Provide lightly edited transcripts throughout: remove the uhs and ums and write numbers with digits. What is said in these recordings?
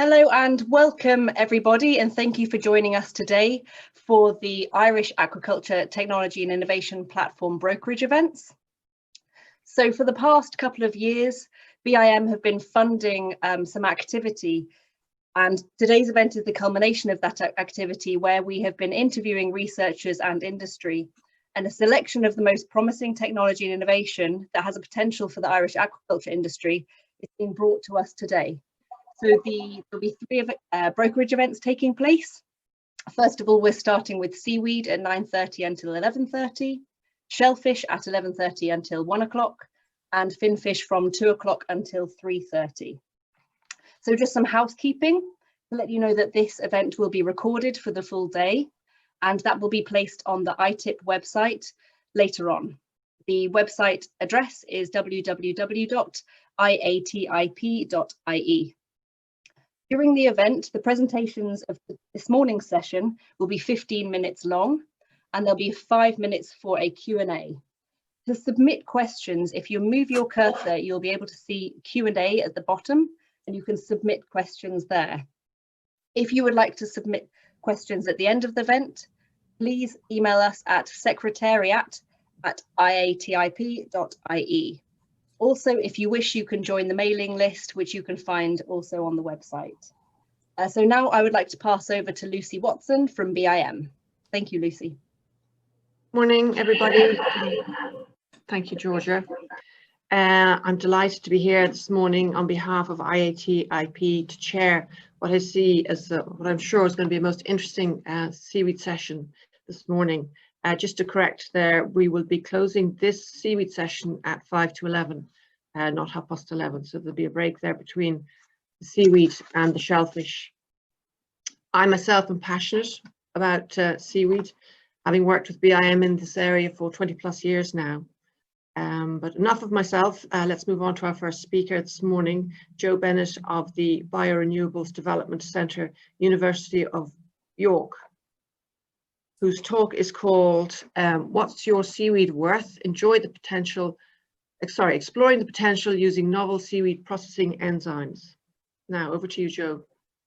Hello and welcome everybody, and thank you for joining us today for the Irish Aquaculture Technology and Innovation Platform Brokerage events. So for the past couple of years, BIM have been funding some activity, and today's event is the culmination of that activity, where we have been interviewing researchers and industry, and a selection of the most promising technology and innovation that has a potential for the Irish aquaculture industry is being brought to us today. So there'll be three brokerage events taking place. First of all, we're starting with seaweed at 9:30 until 11:30, shellfish at 11:30 until 1 o'clock, and finfish from 2 o'clock until 3:30. So just some housekeeping to let you know that this event will be recorded for the full day, and that will be placed on the IATiP website later on. The website address is www.iatip.ie. During the event, the presentations of this morning's session will be 15 minutes long, and there'll be 5 minutes for a Q&A. To submit questions, if you move your cursor, you'll be able to see Q&A at the bottom, and you can submit questions there. If you would like to submit questions at the end of the event, please email us at secretariat@iatip.ie. Also, if you wish, you can join the mailing list, which you can find also on the website. So now I would like to pass over to Lucy Watson from BIM. Thank you, Lucy. Morning, everybody. Thank you, Georgia. I'm delighted to be here this morning on behalf of IATiP to chair what I see as what I'm sure is going to be a most interesting seaweed session this morning. Just to correct there, we will be closing this seaweed session at 5 to 11, not 11:30. So there'll be a break there between the seaweed and the shellfish. I myself am passionate about seaweed, having worked with BIM in this area for 20 plus years now. But enough of myself, let's move on to our first speaker this morning, Joe Bennet of the Biorenewables Development Centre, University of York, whose talk is called What's Your Seaweed Worth? Exploring the potential using novel seaweed processing enzymes. Now, over to you, Joe.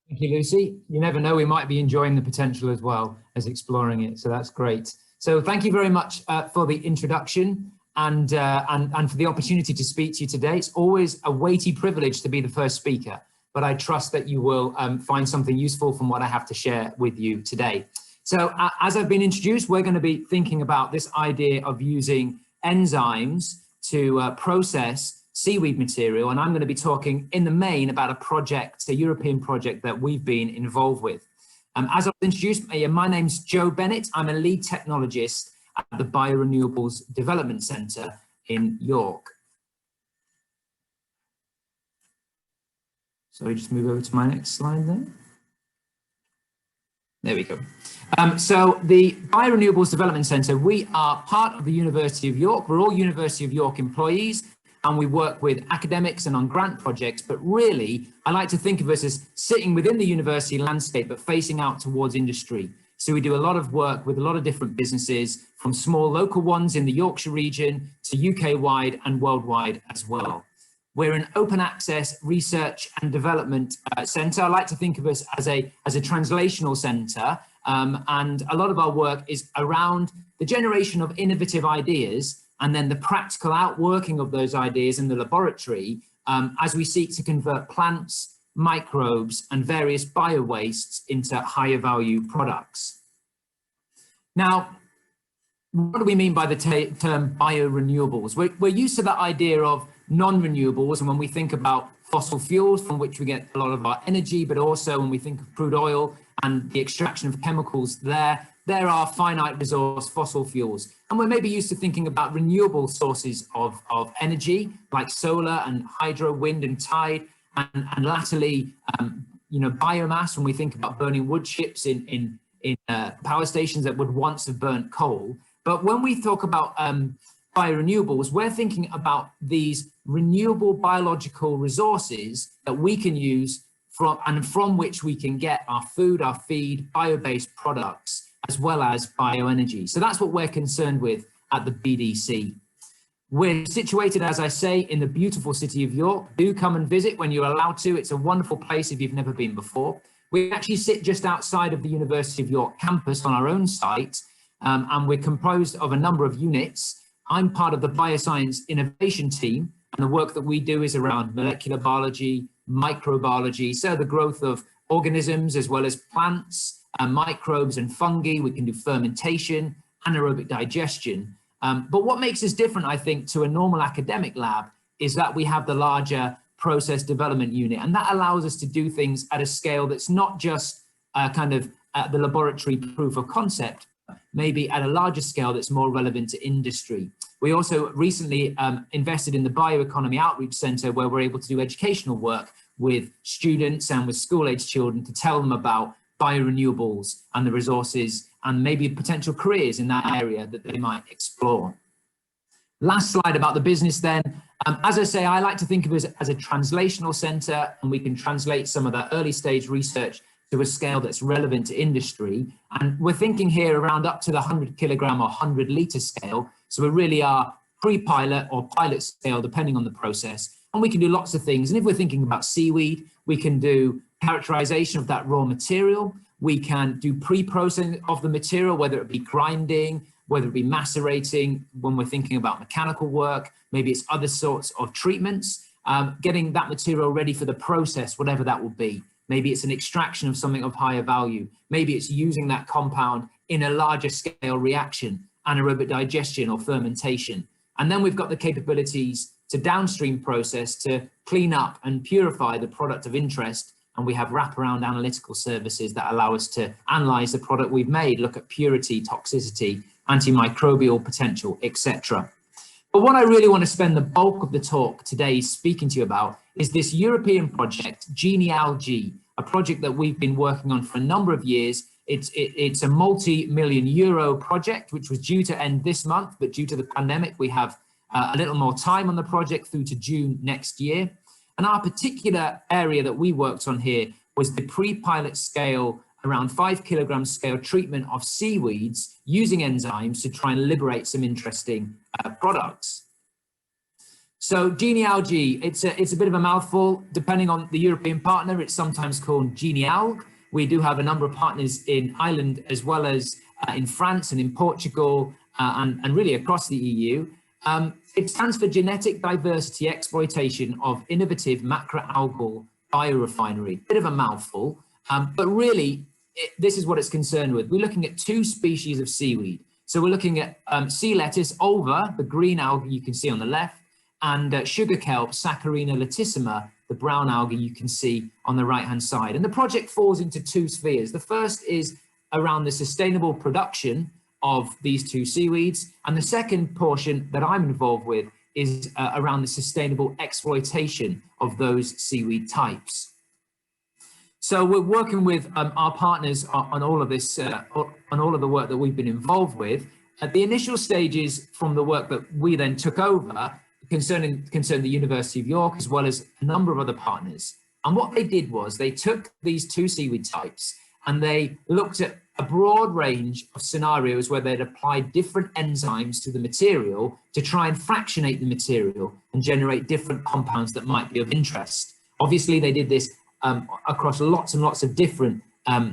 Thank you, Lucy. You never know, we might be enjoying the potential as well as exploring it, so that's great. So thank you very much for the introduction and for the opportunity to speak to you today. It's always a weighty privilege to be the first speaker, but I trust that you will find something useful from what I have to share with you today. So as I've been introduced, we're going to be thinking about this idea of using enzymes to process seaweed material. And I'm going to be talking in the main about a project, a European project that we've been involved with. As I was introduced, my name's Joe Bennet. I'm a lead technologist at the Biorenewables Development Centre in York. So just move over to my next slide there. There we go. So the Biorenewables Development Centre, we are part of the University of York. We're all University of York employees, and we work with academics and on grant projects. But really, I like to think of us as sitting within the university landscape, but facing out towards industry. So we do a lot of work with a lot of different businesses, from small local ones in the Yorkshire region to UK-wide and worldwide as well. We're an open access research and development centre. I like to think of us as a translational centre, and a lot of our work is around the generation of innovative ideas and then the practical outworking of those ideas in the laboratory as we seek to convert plants, microbes and various bio-wastes into higher value products. Now, what do we mean by the term biorenewables? We're used to that idea of non-renewables, and when we think about fossil fuels from which we get a lot of our energy, but also when we think of crude oil and the extraction of chemicals there are finite resource fossil fuels. And we're maybe used to thinking about renewable sources of energy like solar and hydro, wind and tide, and latterly, biomass when we think about burning wood chips in power stations that would once have burnt coal. But when we talk about biorenewables, we're thinking about these renewable biological resources that we can use from which we can get our food, our feed, bio-based products, as well as bioenergy. So that's what we're concerned with at the BDC. We're situated, as I say, in the beautiful city of York. Do come and visit when you're allowed to. It's a wonderful place if you've never been before. We actually sit just outside of the University of York campus on our own site, and we're composed of a number of units. I'm part of the bioscience innovation team, and the work that we do is around molecular biology, microbiology, so the growth of organisms as well as plants, microbes and fungi. We can do fermentation, anaerobic digestion. But what makes us different, I think, to a normal academic lab is that we have the larger process development unit, and that allows us to do things at a scale that's not just kind of the laboratory proof of concept, maybe at a larger scale that's more relevant to industry. We also recently invested in the Bioeconomy Outreach Centre, where we're able to do educational work with students and with school-age children to tell them about biorenewables and the resources and maybe potential careers in that area that they might explore. Last slide about the business then. As I say, I like to think of it as a translational centre, and we can translate some of that early stage research to a scale that's relevant to industry. And we're thinking here around up to the 100 kilogram or 100 litre scale. So we really are pre-pilot or pilot scale, depending on the process. And we can do lots of things. And if we're thinking about seaweed, we can do characterization of that raw material. We can do pre-processing of the material, whether it be grinding, whether it be macerating, when we're thinking about mechanical work, maybe it's other sorts of treatments, getting that material ready for the process, whatever that will be. Maybe it's an extraction of something of higher value. Maybe it's using that compound in a larger scale reaction, anaerobic digestion or fermentation. And then we've got the capabilities to downstream process to clean up and purify the product of interest. And we have wraparound analytical services that allow us to analyze the product we've made, look at purity, toxicity, antimicrobial potential, etc. But what I really want to spend the bulk of the talk today speaking to you about is this European project, Genealgae, a project that we've been working on for a number of years. It's a multi-million euro project, which was due to end this month, but due to the pandemic, we have a little more time on the project through to June next year. And our particular area that we worked on here was the pre-pilot scale, around 5 kilogram scale treatment of seaweeds using enzymes to try and liberate some interesting products. So Genealgae, it's a bit of a mouthful. Depending on the European partner, it's sometimes called Genealg. We do have a number of partners in Ireland, as well as in France and in Portugal, and really across the EU. It stands for Genetic Diversity Exploitation of Innovative Macroalgal Biorefinery. Bit of a mouthful, but really, this is what it's concerned with. We're looking at 2 species of seaweed. So we're looking at sea lettuce, ulva, the green algae you can see on the left, and sugar kelp, Saccharina latissima, the brown algae you can see on the right-hand side. And the project falls into 2 spheres. The first is around the sustainable production of these 2 seaweeds. And the second portion that I'm involved with is around the sustainable exploitation of those seaweed types. So we're working with our partners on all of this, on all of the work that we've been involved with. At the initial stages from the work that we then took over, concerned the University of York, as well as a number of other partners. And what they did was they took these 2 seaweed types and they looked at a broad range of scenarios where they'd applied different enzymes to the material to try and fractionate the material and generate different compounds that might be of interest. Obviously, they did this across lots and lots of different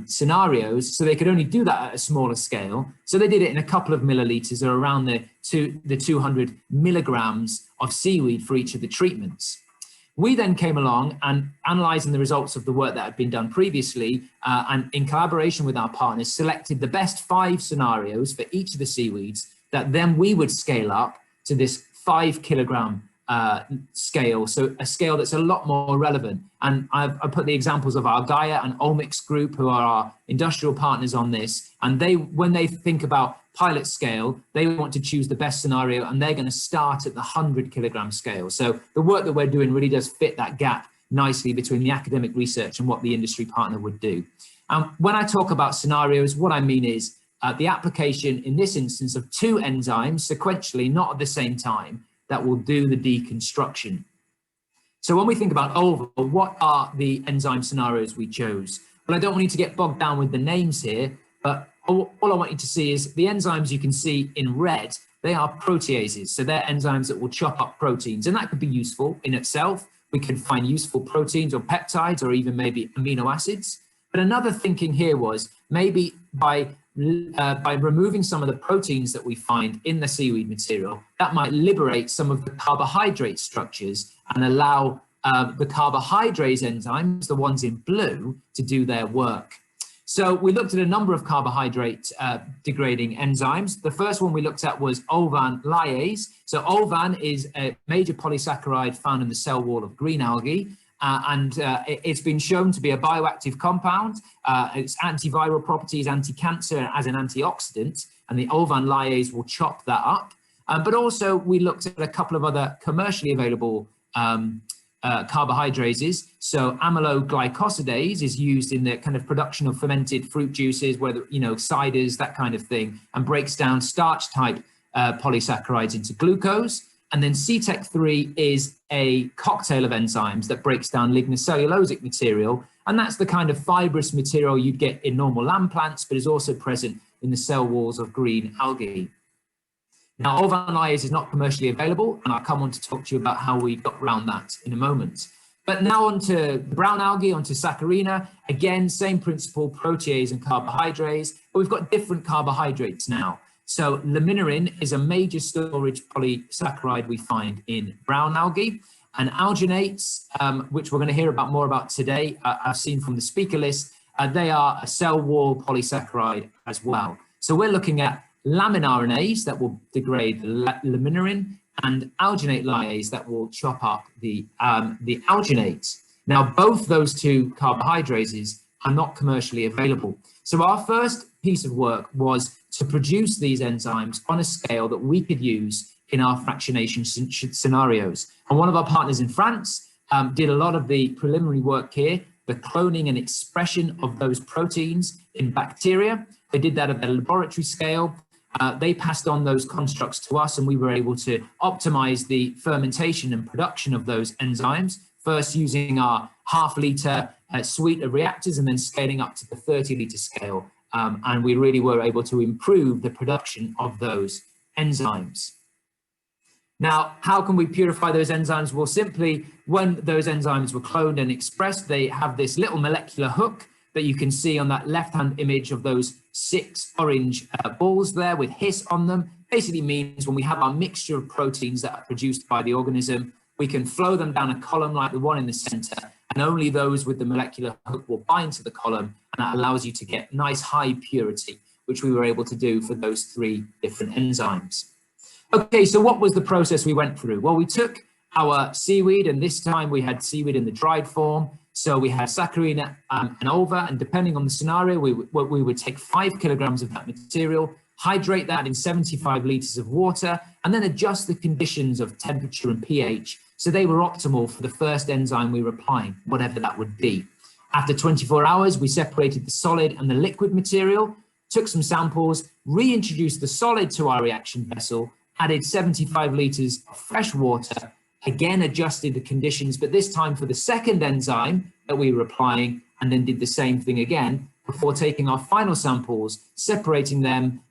scenarios, so they could only do that at a smaller scale. So they did it in a couple of milliliters, or around the 200 milligrams of seaweed for each of the treatments. We then came along and, analysing the results of the work that had been done previously, and in collaboration with our partners, selected the best 5 scenarios for each of the seaweeds that then we would scale up to this 5 kilogram scale, so a scale that's a lot more relevant. And I put the examples of our Gaia and Omics group, who are our industrial partners on this, and when they think about pilot scale, they want to choose the best scenario, and they're going to start at the 100 kilogram scale. So the work that we're doing really does fit that gap nicely between the academic research and what the industry partner would do. When I talk about scenarios, what I mean is the application in this instance of 2 enzymes sequentially, not at the same time, that will do the deconstruction. So when we think about ulva, what are the enzyme scenarios we chose? Well, I don't want you to get bogged down with the names here, but all I want you to see is the enzymes you can see in red they are proteases. So they're enzymes that will chop up proteins, and that could be useful in itself. We could find useful proteins or peptides or even maybe amino acids. But another thinking here was maybe by removing some of the proteins that we find in the seaweed material, that might liberate some of the carbohydrate structures and allow the carbohydrase enzymes, the ones in blue, to do their work. So we looked at a number of carbohydrate degrading enzymes. The first one we looked at was olvan lyase. So olvan is a major polysaccharide found in the cell wall of green algae. It's been shown to be a bioactive compound. Its antiviral properties, anti-cancer as an antioxidant, and the olvan lyase will chop that up. But also we looked at a couple of other commercially available carbohydrases. So amyloglycosidase is used in the kind of production of fermented fruit juices, whether, ciders, that kind of thing, and breaks down starch type polysaccharides into glucose. And then CTEC3 is a cocktail of enzymes that breaks down lignocellulosic material. And that's the kind of fibrous material you'd get in normal land plants, but is also present in the cell walls of green algae. Now, olvan lyase is not commercially available, and I'll come on to talk to you about how we got around that in a moment. But now onto brown algae, onto Saccharina. Again, same principle, protease and carbohydrase, but we've got different carbohydrates now. So laminorin is a major storage polysaccharide we find in brown algae, and alginates, which we're going to hear more about today, I've seen from the speaker list, they are a cell wall polysaccharide as well. So we're looking at laminarinase that will degrade laminorin, and alginate lyase that will chop up the alginates. Now, both those two carbohydrases are not commercially available. So our first piece of work was to produce these enzymes on a scale that we could use in our fractionation scenarios. And one of our partners in France did a lot of the preliminary work here, the cloning and expression of those proteins in bacteria. They did that at a laboratory scale. They passed on those constructs to us, and we were able to optimize the fermentation and production of those enzymes, first using our half-liter suite of reactors and then scaling up to the 30-liter scale. And we really were able to improve the production of those enzymes. Now, how can we purify those enzymes? Well, simply when those enzymes were cloned and expressed, they have this little molecular hook that you can see on that left-hand image of those 6 orange balls there with His on them. Basically means when we have our mixture of proteins that are produced by the organism, we can flow them down a column like the one in the center, and only those with the molecular hook will bind to the column, and that allows you to get nice high purity, which we were able to do for those 3 different enzymes. Okay, so what was the process we went through? Well, we took our seaweed, and this time we had seaweed in the dried form. So we had Saccharina and Olva, and depending on the scenario, we would take 5 kilograms of that material, hydrate that in 75 liters of water, and then adjust the conditions of temperature and pH so they were optimal for the first enzyme we were applying, whatever that would be. After 24 hours, we separated the solid and the liquid material, took some samples, reintroduced the solid to our reaction vessel, added 75 liters of fresh water, again adjusted the conditions, but this time for the second enzyme that we were applying, and then did the same thing again before taking our final samples, separating them,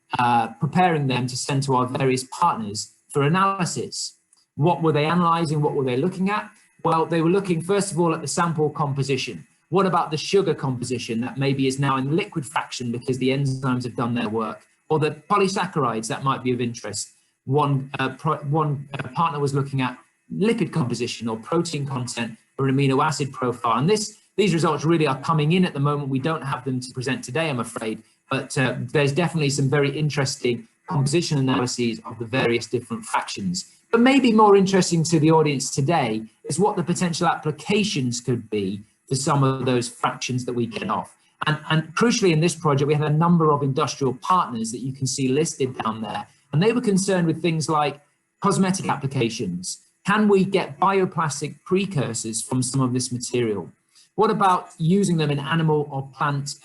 preparing them to send to our various partners for analysis. What were they analyzing? What were they looking at? Well, they were looking first of all at the sample composition. What about the sugar composition that maybe is now in liquid fraction because the enzymes have done their work, or the polysaccharides that might be of interest? One partner was looking at lipid composition or protein content or amino acid profile. And these results really are coming in at the moment. We don't have them to present today, I'm afraid, but there's definitely some very interesting composition analyses of the various different fractions. But maybe more interesting to the audience today is what the potential applications could be for some of those fractions that we get off. And crucially in this project, we had a number of industrial partners that you can see listed down there. And they were concerned with things like cosmetic applications. Can we get bioplastic precursors from some of this material? What about using them in animal or plant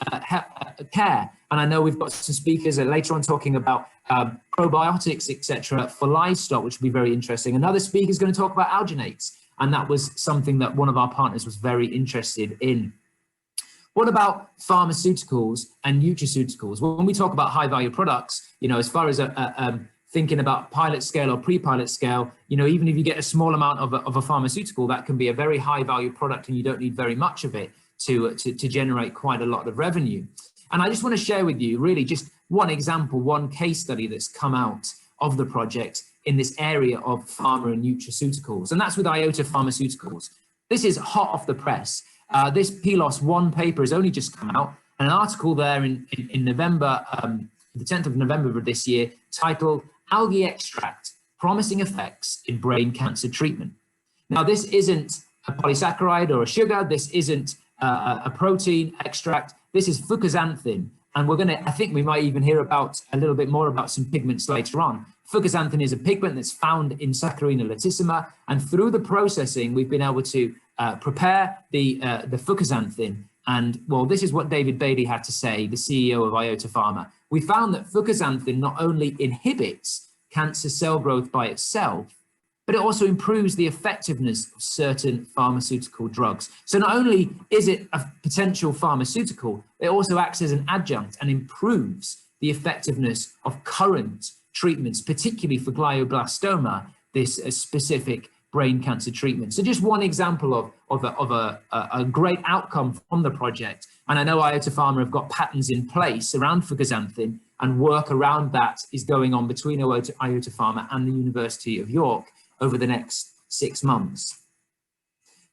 care? And I know we've got some speakers later on talking about probiotics, etc., for livestock, which will be very interesting. Another speaker is going to talk about alginates, and that was something that one of our partners was very interested in. What about pharmaceuticals and nutraceuticals? When we talk about high value products, as far as thinking about pilot scale or pre-pilot scale, you know, even if you get a small amount of a pharmaceutical, that can be a very high value product and you don't need very much of it to generate quite a lot of revenue. And I just want to share with you really just one example, one case study that's come out of the project in this area of pharma and nutraceuticals, and that's with IATiP Pharmaceuticals. This is hot off the press. This PLOS 1 paper has only just come out, an article there in November, the 10th of November of this year, titled Algae Extract, Promising Effects in Brain Cancer Treatment. Now, this isn't a polysaccharide or a sugar, this isn't a protein extract, this is fucoxanthin. And we're gonna, I think we might even hear about a little bit more about some pigments later on. Fucoxanthin is a pigment that's found in Saccharina latissima, and through the processing, we've been able to prepare the fucoxanthin. And well, this is what David Bailey had to say, the CEO of IATiP Pharma. We found that fucoxanthin not only inhibits cancer cell growth by itself, but it also improves the effectiveness of certain pharmaceutical drugs. So not only is it a potential pharmaceutical, it also acts as an adjunct and improves the effectiveness of current treatments, particularly for glioblastoma, this specific brain cancer treatment. So just one example of a great outcome from the project. And I know IATiP Pharma have got patents in place around fucoxanthin, and work around that is going on between IATiP Pharma and the University of York over the next 6 months.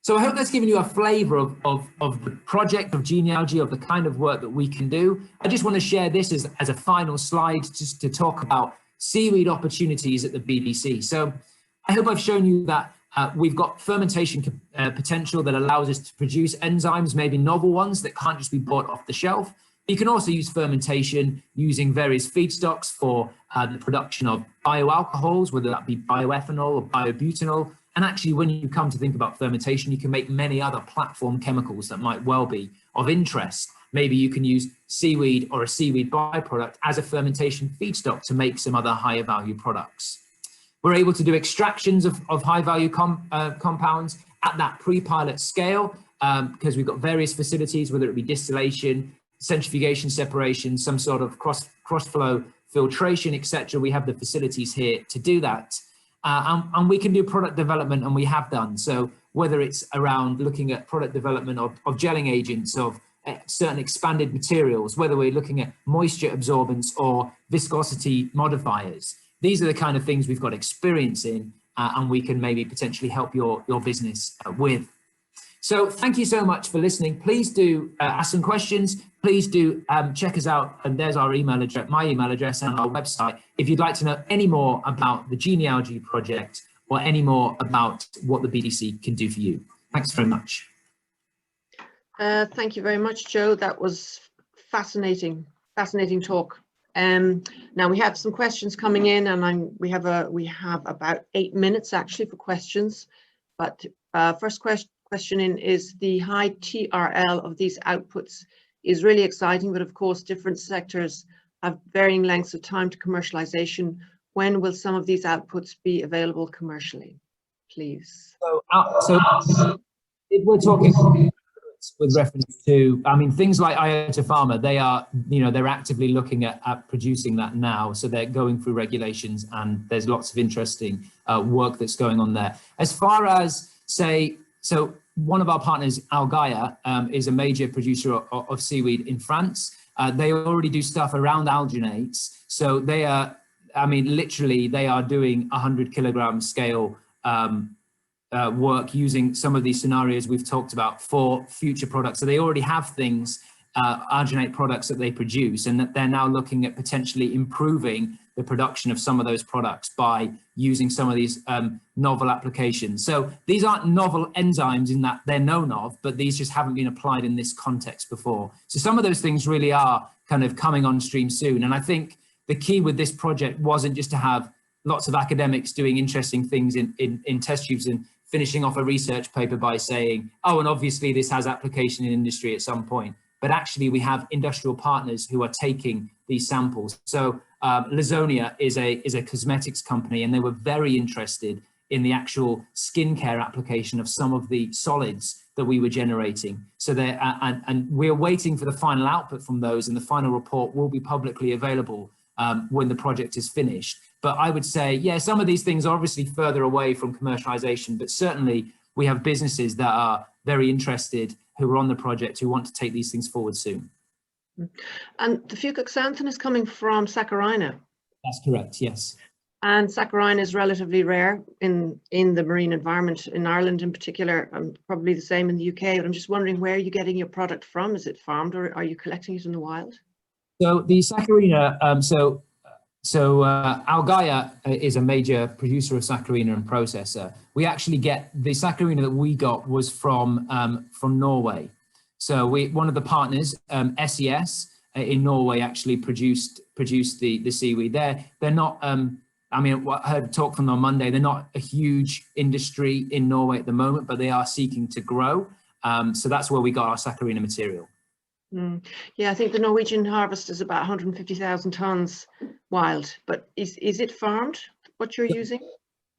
So I hope that's given you a flavor of the project, of genealogy, of the kind of work that we can do. I just want to share this as a final slide just to talk about seaweed opportunities at the BDC. So I hope I've shown you that we've got fermentation potential that allows us to produce enzymes, maybe novel ones that can't just be bought off the shelf. You can also use fermentation using various feedstocks for the production of bioalcohols, whether that be bioethanol or biobutanol. And actually, when you come to think about fermentation, you can make many other platform chemicals that might well be of interest. Maybe you can use seaweed or a seaweed byproduct as a fermentation feedstock to make some other higher value products. We're able to do extractions of high value compounds at that pre-pilot scale because we've got various facilities, whether it be distillation, centrifugation, separation, some sort of cross-flow filtration, etc. We have the facilities here to do that. And we can do product development, and we have done. So whether it's around looking at product development of gelling agents, of certain expanded materials, whether we're looking at moisture absorbance or viscosity modifiers, these are the kind of things we've got experience in, and we can maybe potentially help your business with. So thank you so much for listening. Please do ask some questions. Please do check us out. And there's our email address, my email address, and our website. If you'd like to know any more about the genealogy project or any more about what the BDC can do for you. Thanks very much. Thank you very much, Joe. That was fascinating talk. Now we have some questions coming in, and we have about 8 minutes actually for questions. But first question in is the high TRL of these outputs is really exciting, but of course different sectors have varying lengths of time to commercialization. When will some of these outputs be available commercially, please? So if we're talking with reference to, I mean, things like IATiP Pharma, they are, they're actively looking at producing that now. So they're going through regulations, and there's lots of interesting work that's going on there. As far as so one of our partners, Algaia, is a major producer of seaweed in France. They already do stuff around alginates. So they are, I mean, literally they are doing 100 kilogram scale work using some of these scenarios we've talked about for future products. So they already have things, alginate products that they produce, and that they're now looking at potentially improving the production of some of those products by using some of these novel applications. So these aren't novel enzymes in that they're known of, but these just haven't been applied in this context before. So some of those things really are kind of coming on stream soon. And I think the key with this project wasn't just to have lots of academics doing interesting things in test tubes and finishing off a research paper by saying, oh, and obviously this has application in industry at some point. But actually we have industrial partners who are taking these samples. So Lazonia is a cosmetics company, and they were very interested in the actual skincare application of some of the solids that we were generating. So and we're waiting for the final output from those, and the final report will be publicly available when the project is finished. But I would say, yeah, some of these things are obviously further away from commercialization, but certainly we have businesses that are very interested, who are on the project, who want to take these things forward soon. And the fucoxanthin is coming from Saccharina. That's correct, yes. And Saccharina is relatively rare in the marine environment, in Ireland in particular, and probably the same in the UK. But I'm just wondering, where are you getting your product from? Is it farmed, or are you collecting it in the wild? So the Saccharina, Algaia is a major producer of Saccharina and processor. We actually get the Saccharina that we got was from Norway. So one of the partners, SES in Norway, actually produced the seaweed. They're not. I mean, I heard talk from them on Monday. They're not a huge industry in Norway at the moment, but they are seeking to grow. So that's where we got our Saccharina material. Yeah, I think the Norwegian harvest is about 150,000 tons wild, but is it farmed, what you're using?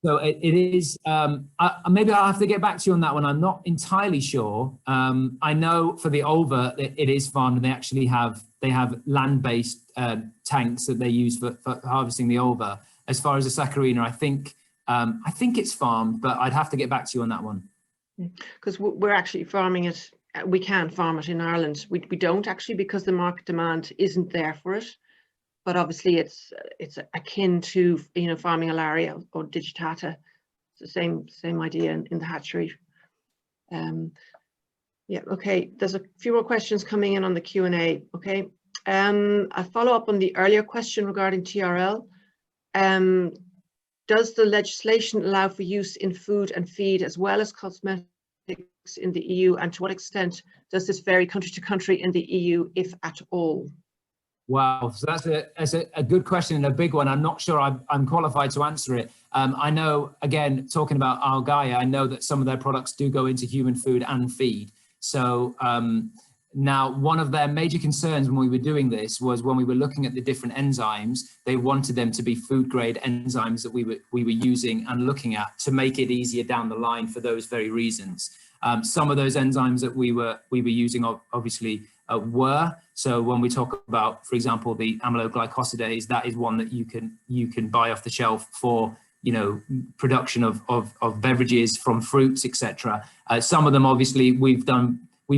So it is, maybe I'll have to get back to you on that one. I'm not entirely sure. I know for the ova, it is farmed, and they have land-based tanks that they use for harvesting the ova. As far as the Saccharina, I think it's farmed, but I'd have to get back to you on that one. Because we're actually farming it. We can farm it in Ireland. We don't actually, because the market demand isn't there for it. But obviously it's akin to, you know, farming alaria or digitata. It's the same idea in the hatchery. Yeah, okay. There's a few more questions coming in on the Q&A. Okay. I follow up on the earlier question regarding TRL. Does the legislation allow for use in food and feed as well as cosmetics in the EU, and to what extent does this vary country to country in the EU, if at all? Wow, so that's a good question and a big one. I'm not sure I'm qualified to answer it. I know, again, talking about Algaia, I know that some of their products do go into human food and feed. So now, one of their major concerns when we were doing this was when we were looking at the different enzymes, they wanted them to be food grade enzymes that we were using and looking at to make it easier down the line for those very reasons. Some of those enzymes that we were using obviously were. So when we talk about, for example, the amyloglycosidase, that is one that you can buy off the shelf for, you know, production of beverages from fruits, etc. Some of them obviously we've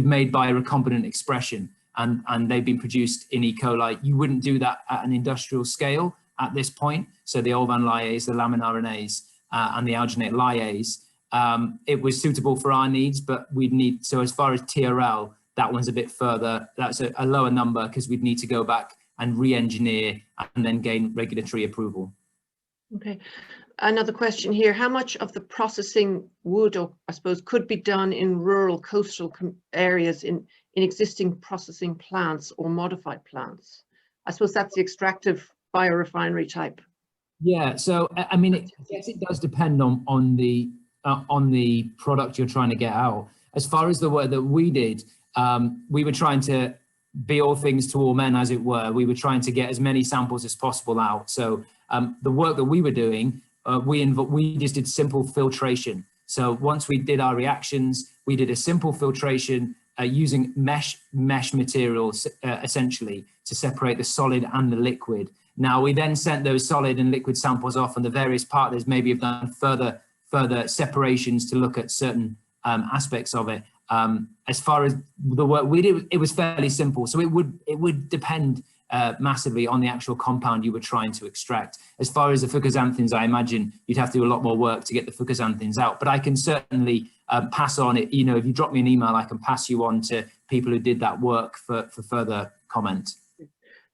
made by a recombinant expression, and they've been produced in E. coli. You wouldn't do that at an industrial scale at this point. So the olvan lyase, the lamin RNase, and the alginate lyase, it was suitable for our needs, but so as far as TRL, that one's a bit further. That's a lower number, because we'd need to go back and re-engineer and then gain regulatory approval. Okay. Another question here. How much of the processing would, or I suppose, could be done in rural coastal areas in existing processing plants or modified plants? I suppose that's the extractive biorefinery type. Yeah, so I mean, it does depend on the product you're trying to get out. As far as the work that we did, we were trying to be all things to all men, as it were. We were trying to get as many samples as possible out. So the work that we were doing, we just did simple filtration. So once we did our reactions, we did a simple filtration using mesh materials, essentially, to separate the solid and the liquid. Now, we then sent those solid and liquid samples off, and the various partners maybe have done further separations to look at certain aspects of it. As far as the work we did, it was fairly simple. So it would depend massively on the actual compound you were trying to extract. As far as the fucoxanthins, I imagine you'd have to do a lot more work to get the fucoxanthins out. But I can certainly pass on it. You know, if you drop me an email, I can pass you on to people who did that work for further comment.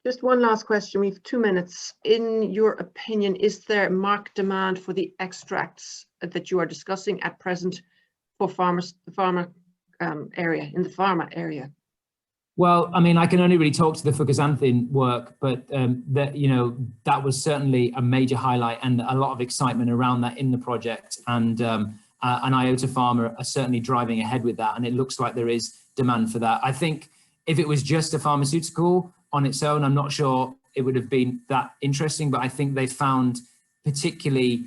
Just one last question. We have 2 minutes. In your opinion, is there marked demand for the extracts that you are discussing at present for the pharma area? Well, I mean, I can only really talk to the fucoxanthin work, but that was certainly a major highlight and a lot of excitement around that in the project. And IATiP Pharma are certainly driving ahead with that, and it looks like there is demand for that. I think if it was just a pharmaceutical on its own, I'm not sure it would have been that interesting, but I think they found, particularly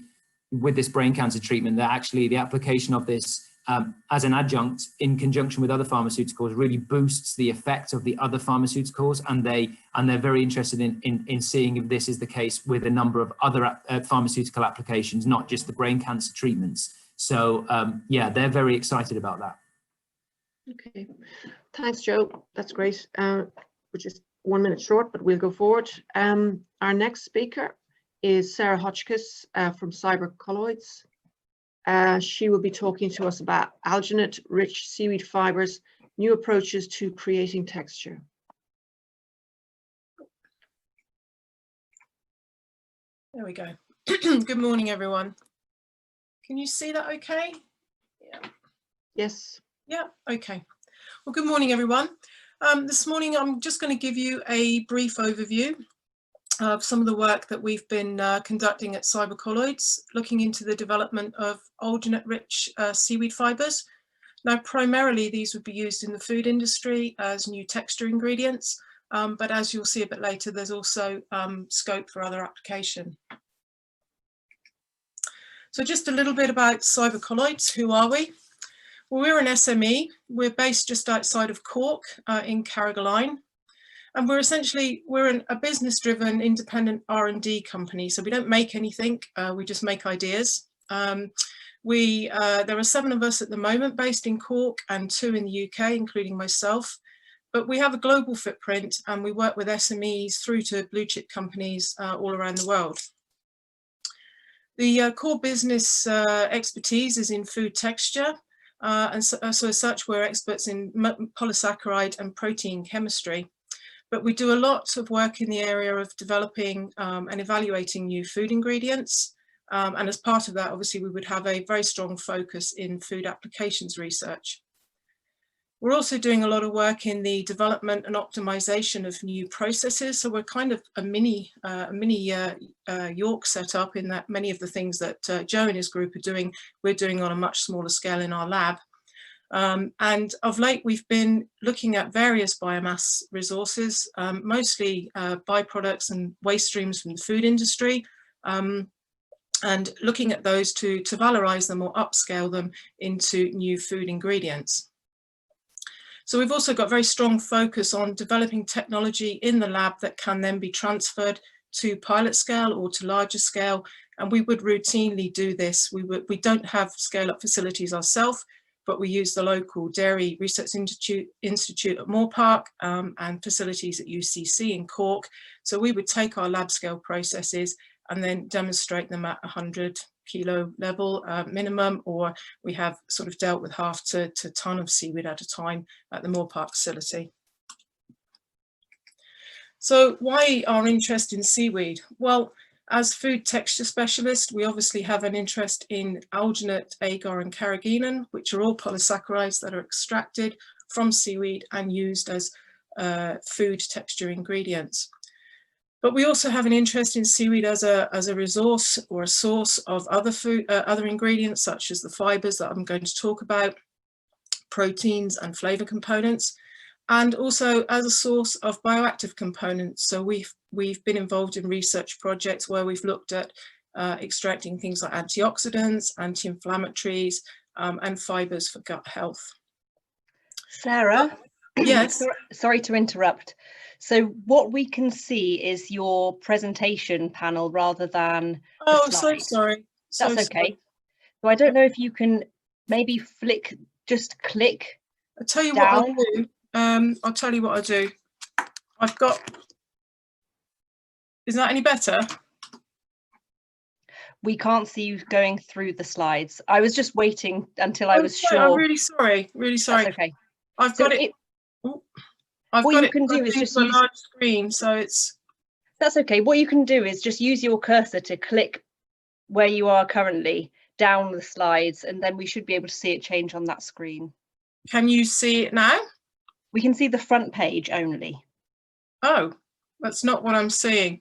with this brain cancer treatment, that actually the application of this as an adjunct in conjunction with other pharmaceuticals really boosts the effect of the other pharmaceuticals, and they're very interested in seeing if this is the case with a number of other pharmaceutical applications, not just the brain cancer treatments. So yeah, they're very excited about that. Okay, thanks, Joe. That's great. We're just 1 minute short, but we'll go forward. Our next speaker is Sarah Hotchkiss from Cybercolloids. She will be talking to us about alginate-rich seaweed fibres, new approaches to creating texture. There we go. Good morning, everyone. Can you see that okay? Yeah. Yes. Yeah, okay. Well, good morning, everyone. This morning, I'm just going to give you a brief overview of some of the work that we've been conducting at Cybercolloids, looking into the development of alginate-rich seaweed fibres. Now, primarily, these would be used in the food industry as new texture ingredients, but as you'll see a bit later, there's also scope for other application. So just a little bit about Cybercolloids. Who are we? Well, we're an SME. We're based just outside of Cork in Carrigaline. And we're a business-driven independent R&D company. So we don't make anything, we just make ideas. There are 7 of us at the moment based in Cork and 2 in the UK, including myself. But we have a global footprint and we work with SMEs through to blue chip companies all around the world. The core business expertise is in food texture. And so as such, we're experts in polysaccharide and protein chemistry. But we do a lot of work in the area of developing and evaluating new food ingredients. And as part of that, obviously, we would have a very strong focus in food applications research. We're also doing a lot of work in the development and optimization of new processes. So we're kind of a mini York setup in that many of the things that Joe and his group are doing, we're doing on a much smaller scale in our lab. And of late, we've been looking at various biomass resources, mostly byproducts and waste streams from the food industry, and looking at those to valorize them or upscale them into new food ingredients. So we've also got very strong focus on developing technology in the lab that can then be transferred to pilot scale or to larger scale. And we would routinely do this. We don't have scale-up facilities ourselves, but we use the local Dairy Research Institute at Moore Park and facilities at UCC in Cork. So we would take our lab scale processes and then demonstrate them at 100 kilo level minimum, or we have sort of dealt with half to ton of seaweed at a time at the Moore Park facility. So why our interest in seaweed? Well, as food texture specialists, we obviously have an interest in alginate, agar and carrageenan, which are all polysaccharides that are extracted from seaweed and used as food texture ingredients. But we also have an interest in seaweed as a resource or a source of other ingredients, such as the fibres that I'm going to talk about, proteins and flavour components, and also as a source of bioactive components. So we've been involved in research projects where we've looked at extracting things like antioxidants, anti-inflammatories, and fibres for gut health. Sarah, yes. Sorry to interrupt. So what we can see is your presentation panel rather than Oh, the so slides. sorry. That's okay. So I don't know if you can maybe just click I'll tell you down. what I'll do. I'll tell you what I'll do. I've got, is that any better? We can't see you going through the slides. I was just waiting until I was sure. I'm really sorry, really sorry. That's okay. I've got it. I've what got you it can do is just a use large screen, so it's. That's okay. What you can do is just use your cursor to click where you are currently down the slides, and then we should be able to see it change on that screen. Can you see it now? We can see the front page only. Oh, that's not what I'm seeing.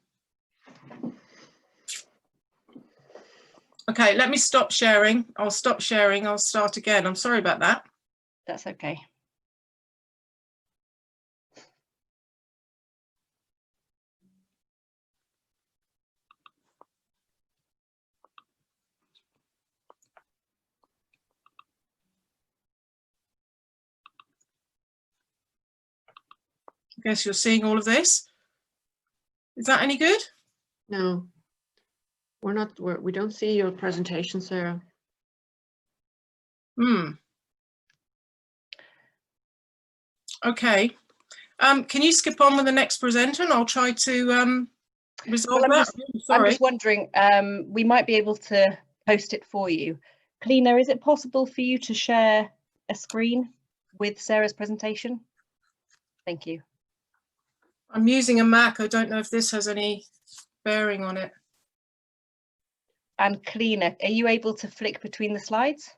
Okay, let me stop sharing. I'll stop sharing. I'll start again. I'm sorry about that. That's okay. I guess you're seeing all of this. Is that any good? No, we don't see your presentation, Sarah. Okay. Can you skip on with the next presenter and I'll try to resolve that? I'm just wondering, we might be able to post it for you. Cleaner, is it possible for you to share a screen with Sarah's presentation? Thank you. I'm using a Mac. I don't know if this has any bearing on it. And Cleaner, are you able to flick between the slides?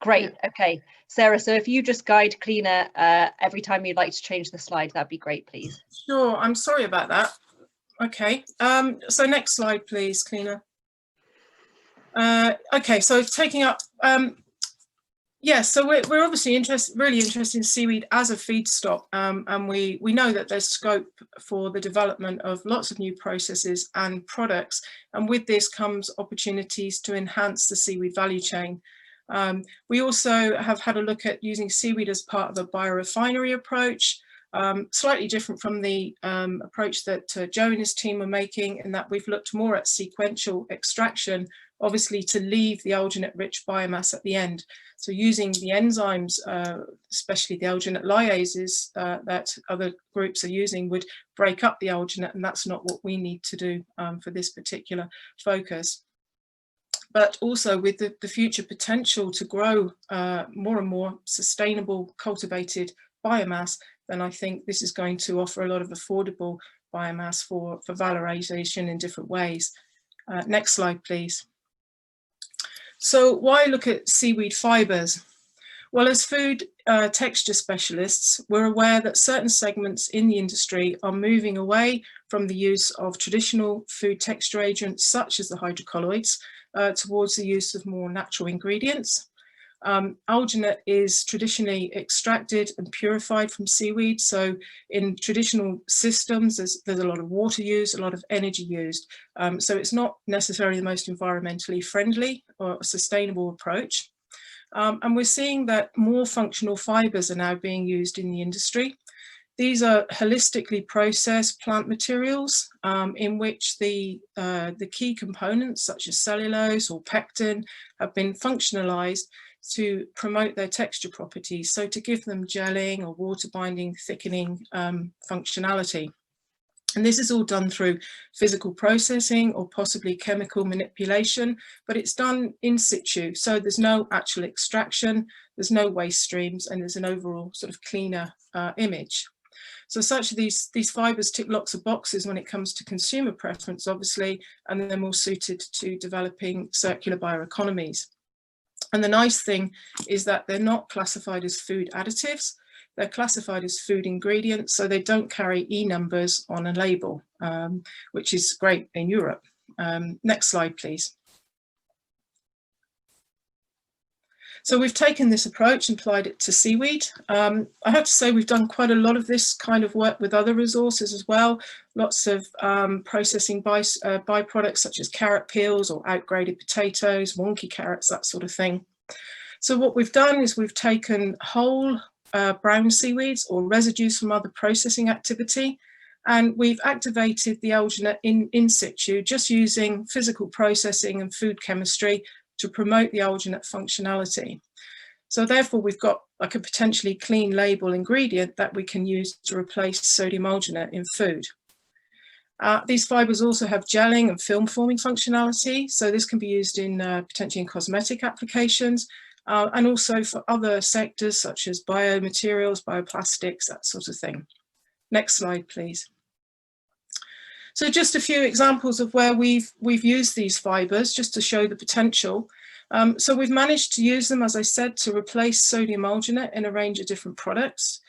Great. Okay, Sarah, so if you just guide Cleaner every time you'd like to change the slide, that'd be great, please. Sure, I'm sorry about that. Okay, so next slide, please, Cleaner. Okay, so taking up, yes, so we're obviously really interested in seaweed as a feedstock, and we know that there's scope for the development of lots of new processes and products, and with this comes opportunities to enhance the seaweed value chain. We also have had a look at using seaweed as part of a biorefinery approach, slightly different from the approach that Joe and his team are making, in that we've looked more at sequential extraction, obviously to leave the alginate-rich biomass at the end. So using the enzymes, especially the alginate lyases that other groups are using, would break up the alginate, and that's not what we need to do for this particular focus. But also with the future potential to grow more and more sustainable cultivated biomass, then I think this is going to offer a lot of affordable biomass for valorization in different ways. Next slide, please. So why look at seaweed fibres? Well, as food texture specialists, we're aware that certain segments in the industry are moving away from the use of traditional food texture agents, such as the hydrocolloids, towards the use of more natural ingredients. Alginate is traditionally extracted and purified from seaweed. So in traditional systems, there's a lot of water used, a lot of energy used. So it's not necessarily the most environmentally friendly or sustainable approach. And we're seeing that more functional fibres are now being used in the industry. These are holistically processed plant materials in which the key components such as cellulose or pectin have been functionalized to promote their texture properties, so to give them gelling or water binding, thickening functionality. And this is all done through physical processing or possibly chemical manipulation, but it's done in situ. So there's no actual extraction, there's no waste streams, and there's an overall sort of cleaner image. So these fibres tick lots of boxes when it comes to consumer preference, obviously, and they're more suited to developing circular bioeconomies. And the nice thing is that they're not classified as food additives. They're classified as food ingredients, so they don't carry E numbers on a label, which is great in Europe. Next slide, please. So we've taken this approach and applied it to seaweed. I have to say we've done quite a lot of this kind of work with other resources as well. Lots of processing byproducts such as carrot peels or outgraded potatoes, wonky carrots, that sort of thing. So what we've done is we've taken whole brown seaweeds or residues from other processing activity, and we've activated the alginate in situ, just using physical processing and food chemistry to promote the alginate functionality. So therefore we've got like a potentially clean label ingredient that we can use to replace sodium alginate in food. These fibres also have gelling and film forming functionality, so this can be used in potentially in cosmetic applications, and also for other sectors such as biomaterials, bioplastics, that sort of thing. Next slide, please. So just a few examples of where we've used these fibres just to show the potential. So we've managed to use them, as I said, to replace sodium alginate in a range of different products.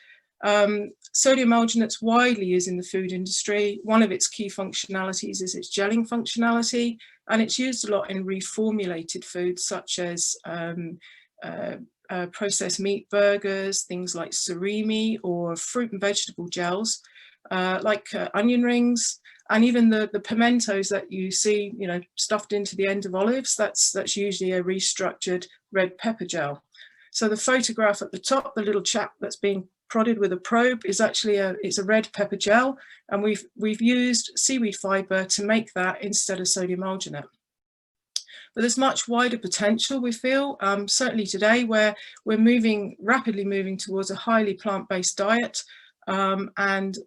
Sodium alginate's widely used in the food industry. One of its key functionalities is its gelling functionality, and it's used a lot in reformulated foods such as processed meat burgers, things like surimi or fruit and vegetable gels. like onion rings, and even the pimentos that you see, you know, stuffed into the end of olives. That's usually a restructured red pepper gel. So the photograph at the top, the little chap that's being prodded with a probe, is actually it's a red pepper gel, and we've used seaweed fibre to make that instead of sodium alginate. But there's much wider potential, we feel, certainly today, where we're rapidly moving towards a highly plant-based diet, and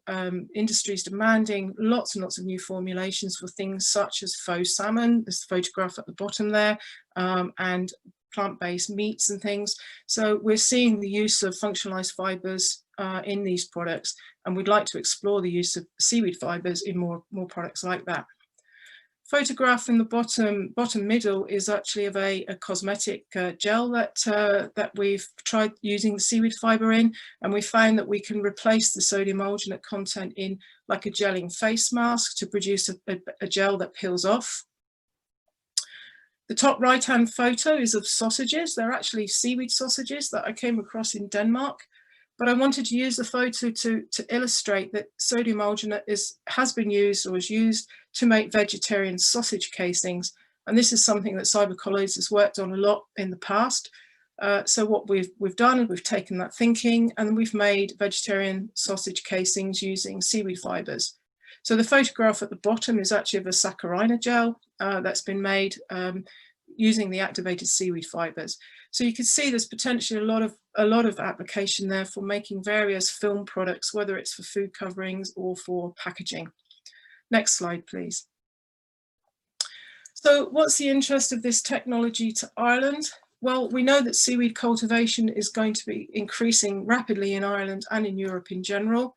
industries demanding lots and lots of new formulations for things such as faux salmon, there's the photograph at the bottom there, and plant-based meats and things. So we're seeing the use of functionalized fibres in these products, and we'd like to explore the use of seaweed fibres in more products like that. Photograph in the bottom middle is actually of a cosmetic gel that we've tried using the seaweed fibre in, and we found that we can replace the sodium alginate content in like a gelling face mask to produce a gel that peels off. The top right-hand photo is of sausages. They're actually seaweed sausages that I came across in Denmark. But I wanted to use the photo to illustrate that sodium alginate has been used or is used to make vegetarian sausage casings. And this is something that Cybercolloids has worked on a lot in the past. So what we've done is we've taken that thinking and we've made vegetarian sausage casings using seaweed fibres. So the photograph at the bottom is actually of a saccharina gel that's been made using the activated seaweed fibres. So you can see there's potentially a lot of application there for making various film products, whether it's for food coverings or for packaging. Next slide, please. So what's the interest of this technology to Ireland? Well, we know that seaweed cultivation is going to be increasing rapidly in Ireland and in Europe in general.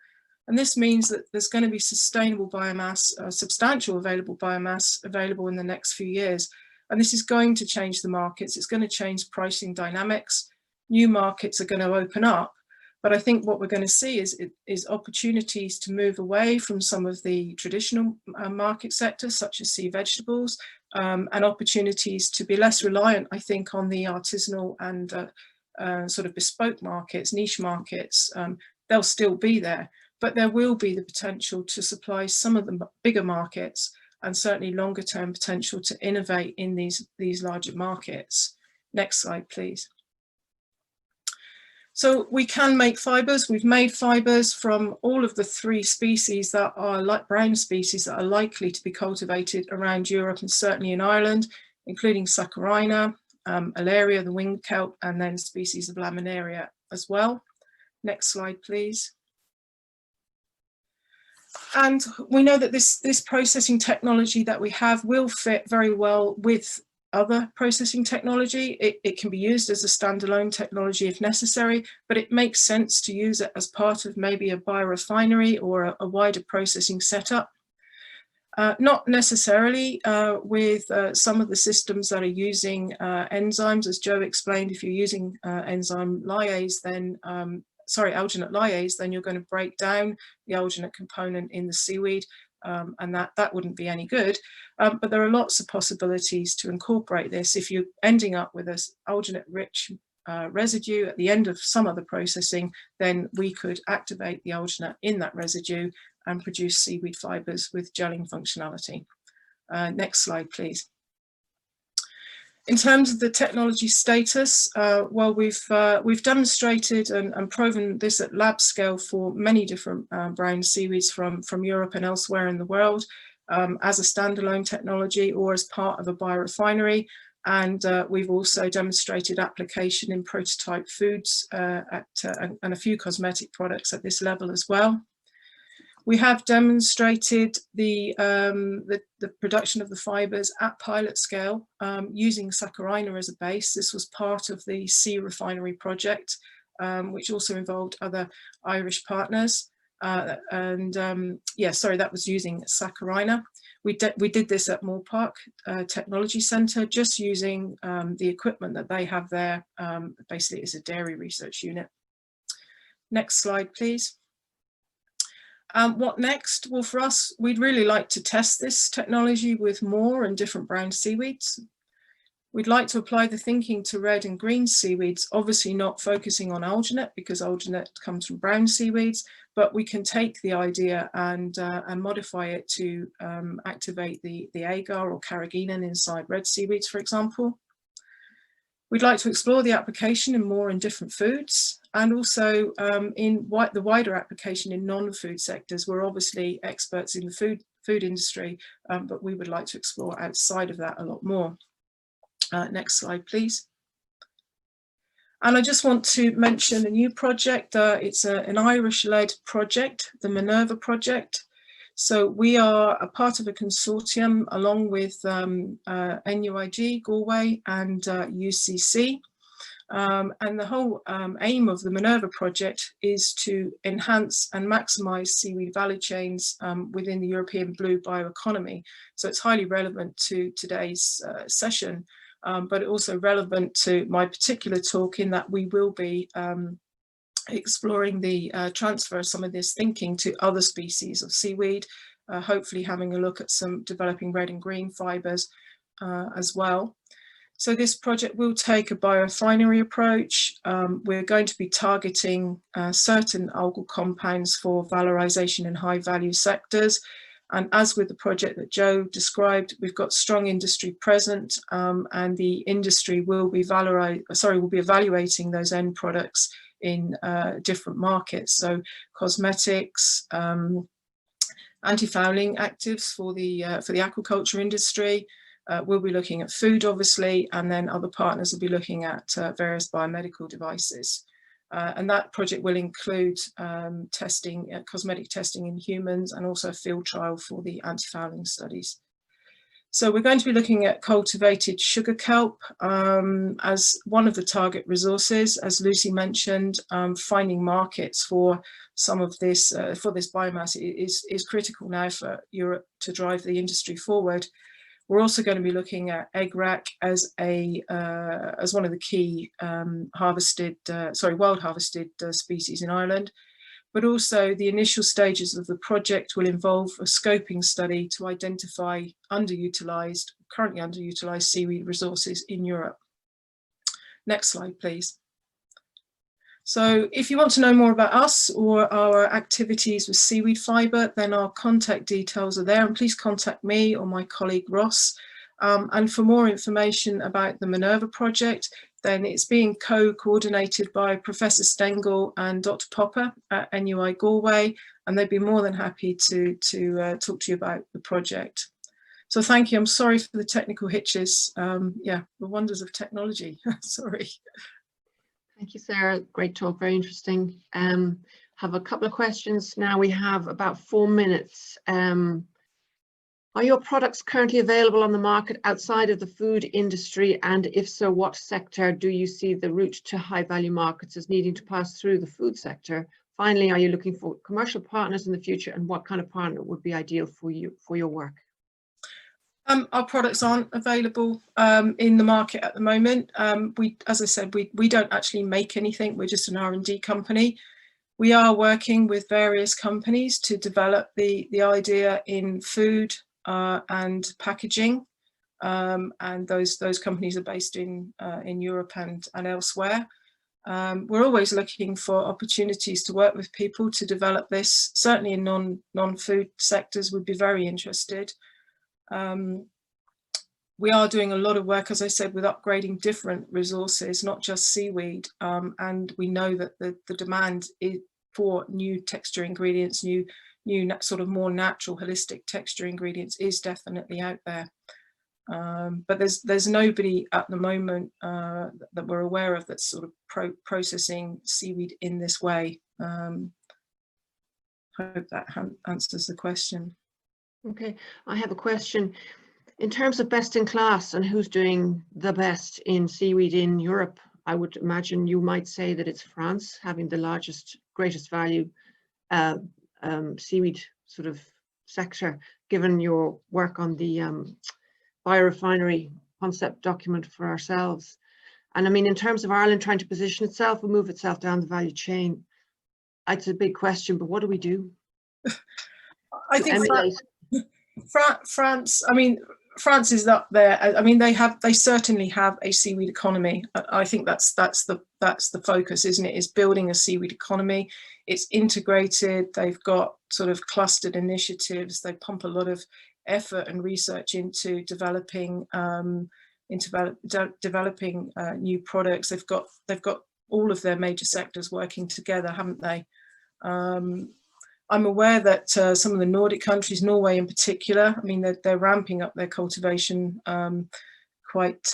And this means that there's going to be sustainable biomass, substantial available biomass available in the next few years. And this is going to change the markets. It's going to change pricing dynamics. New markets are going to open up. But I think what we're going to see is opportunities to move away from some of the traditional market sectors, such as sea vegetables, and opportunities to be less reliant, I think, on the artisanal and sort of bespoke markets, niche markets. They'll still be there, but there will be the potential to supply some of the bigger markets, and certainly longer term potential to innovate in these larger markets. Next slide, please. So we can make fibres. We've made fibres from all of the 3 species that are like brown species that are likely to be cultivated around Europe and certainly in Ireland, including saccharina, alaria, the winged kelp, and then species of laminaria as well. Next slide, please. And we know that this processing technology that we have will fit very well with other processing technology. It can be used as a standalone technology if necessary, but it makes sense to use it as part of maybe a biorefinery or a wider processing setup. Not necessarily with some of the systems that are using enzymes, as Joe explained. If you're using enzyme lyase, then alginate lyase, then you're going to break down the alginate component in the seaweed, and that wouldn't be any good. But there are lots of possibilities to incorporate this. If you're ending up with an alginate-rich residue at the end of some other processing, then we could activate the alginate in that residue and produce seaweed fibres with gelling functionality. Next slide, please. In terms of the technology status, well, we've demonstrated and proven this at lab scale for many different brown seaweeds from Europe and elsewhere in the world as a standalone technology or as part of a biorefinery. And we've also demonstrated application in prototype foods and a few cosmetic products at this level as well. We have demonstrated the production of the fibres at pilot scale using saccharina as a base. This was part of the Sea Refinery project, which also involved other Irish partners. Yeah, sorry, that was using saccharina. We did this at Moore Park Technology Centre, just using the equipment that they have there. Basically, it's a dairy research unit. Next slide, please. What next? Well, for us, we'd really like to test this technology with more and different brown seaweeds. We'd like to apply the thinking to red and green seaweeds, obviously not focusing on alginate because alginate comes from brown seaweeds, but we can take the idea and modify it to activate the agar or carrageenan inside red seaweeds, for example. We'd like to explore the application in more and different foods, and also in the wider application in non-food sectors. We're obviously experts in the food industry, but we would like to explore outside of that a lot more. Next slide, please. And I just want to mention a new project. It's an Irish-led project, the MINERVA Project. So we are a part of a consortium along with NUIG, Galway, and UCC. And the whole aim of the MINERVA Project is to enhance and maximise seaweed value chains within the European blue bioeconomy. So it's highly relevant to today's session. But also relevant to my particular talk in that we will be exploring the transfer of some of this thinking to other species of seaweed, hopefully having a look at some developing red and green fibres as well. So this project will take a biorefinery approach. We're going to be targeting certain algal compounds for valorisation in high value sectors. And as with the project that Joe described, we've got strong industry present, and the industry will be evaluating those end products in different markets. So cosmetics, anti-fouling actives for the aquaculture industry. We'll be looking at food, obviously, and then other partners will be looking at various biomedical devices. And that project will include testing, cosmetic testing in humans, and also a field trial for the anti-fouling studies. So we're going to be looking at cultivated sugar kelp as one of the target resources, as Lucy mentioned. Finding markets for some of this, for this biomass is critical now for Europe to drive the industry forward. We're also going to be looking at egg rack as one of the key wild harvested species in Ireland, but also the initial stages of the project will involve a scoping study to identify currently underutilised seaweed resources in Europe. Next slide, please. So if you want to know more about us or our activities with seaweed fibre, then our contact details are there, and please contact me or my colleague Ross. And for more information about the MINERVA Project, then it's being co-coordinated by Professor Stengel and Dr. Popper at NUI Galway, and they'd be more than happy to talk to you about the project. So thank you. I'm sorry for the technical hitches. Yeah, the wonders of technology. Sorry. Thank you, Sarah. Great talk, very interesting. Have a couple of questions now. We have about 4 minutes. Are your products currently available on the market outside of the food industry? And if so, what sector do you see the route to high value markets as needing to pass through the food sector? Finally, are you looking for commercial partners in the future, and what kind of partner would be ideal for you, for your work? Our products aren't available in the market at the moment. As I said, we don't actually make anything. We're just an R&D company. We are working with various companies to develop the idea in food and packaging, and those companies are based in Europe and elsewhere. We're always looking for opportunities to work with people to develop this. Certainly in non-food sectors, we'd be very interested. We are doing a lot of work, as I said, with upgrading different resources, not just seaweed, and we know that the demand for new texture ingredients, new sort of more natural holistic texture ingredients is definitely out there. But there's nobody at the moment that we're aware of that's sort of processing seaweed in this way. Hope that answers the question. Okay, I have a question. In terms of best in class and who's doing the best in seaweed in Europe, I would imagine you might say that it's France, having the largest, greatest value seaweed sort of sector, given your work on the biorefinery concept document for ourselves. And I mean, in terms of Ireland trying to position itself and move itself down the value chain, it's a big question, but what do we do? I think France, I mean, France is up there. I mean, they certainly have a seaweed economy. I think that's the focus, isn't it? Is building a seaweed economy. It's integrated. They've got sort of clustered initiatives. They pump a lot of effort and research into developing new products. They've got all of their major sectors working together, haven't they? I'm aware that some of the Nordic countries, Norway in particular, I mean, they're ramping up their cultivation quite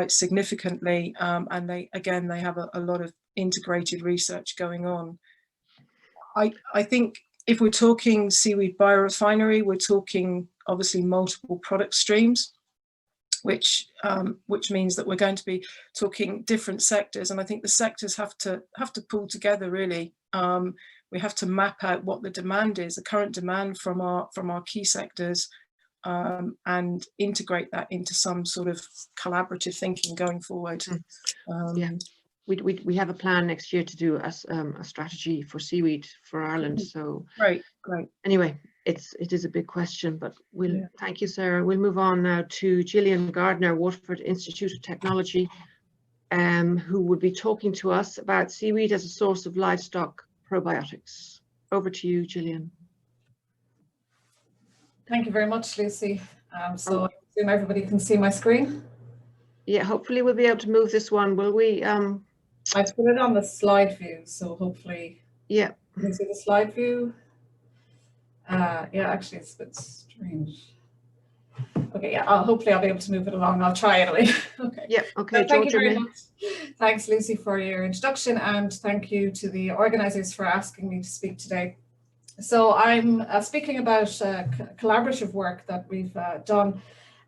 significantly, and they have a lot of integrated research going on. I think if we're talking seaweed biorefinery, we're talking obviously multiple product streams, which means that we're going to be talking different sectors, and I think the sectors have to pull together really. We have to map out what the demand is, the current demand from our key sectors, and integrate that into some sort of collaborative thinking going forward. Yeah, we have a plan next year to do a strategy for seaweed for Ireland. So great. Anyway, it is a big question, but thank you, Sarah. We'll move on now to Gillian Gardiner, Waterford Institute of Technology, who will be talking to us about seaweed as a source of livestock probiotics. Over to you, Gillian. Thank you very much, Lucy. So I assume everybody can see my screen? Yeah, hopefully we'll be able to move this one, will we? I've put it on the slide view, so hopefully you can see the slide view. Yeah, actually it's a bit strange. Okay, yeah, hopefully I'll be able to move it along. I'll try anyway. Okay. Yeah, okay. So thank you very much. Thanks, Lucy, for your introduction, and thank you to the organisers for asking me to speak today. So I'm speaking about collaborative work that we've done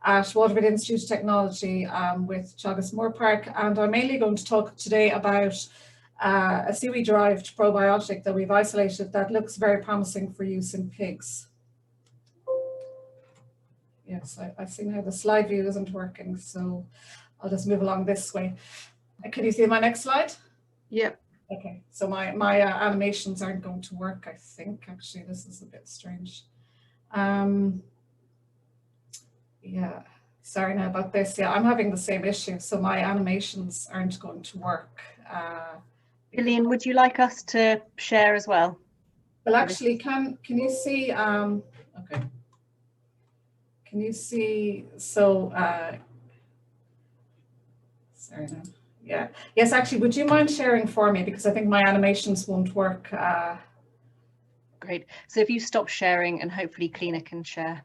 at Waterford Institute of Technology with Teagasc Moore Park, and I'm mainly going to talk today about a seaweed-derived probiotic that we've isolated that looks very promising for use in pigs. Yes, I see now the slide view isn't working, so I'll just move along this way. Can you see my next slide? Yep. Okay, so my animations aren't going to work, I think. Actually, this is a bit strange. Yeah, sorry now about this. Yeah, I'm having the same issue, so my animations aren't going to work. Gillian, would you like us to share as well? Well, actually, can you see? Okay. Can you see? So, sorry now. Yeah. Yes, actually, would you mind sharing for me, because I think my animations won't work. Great. So if you stop sharing, and hopefully Cleaner can share.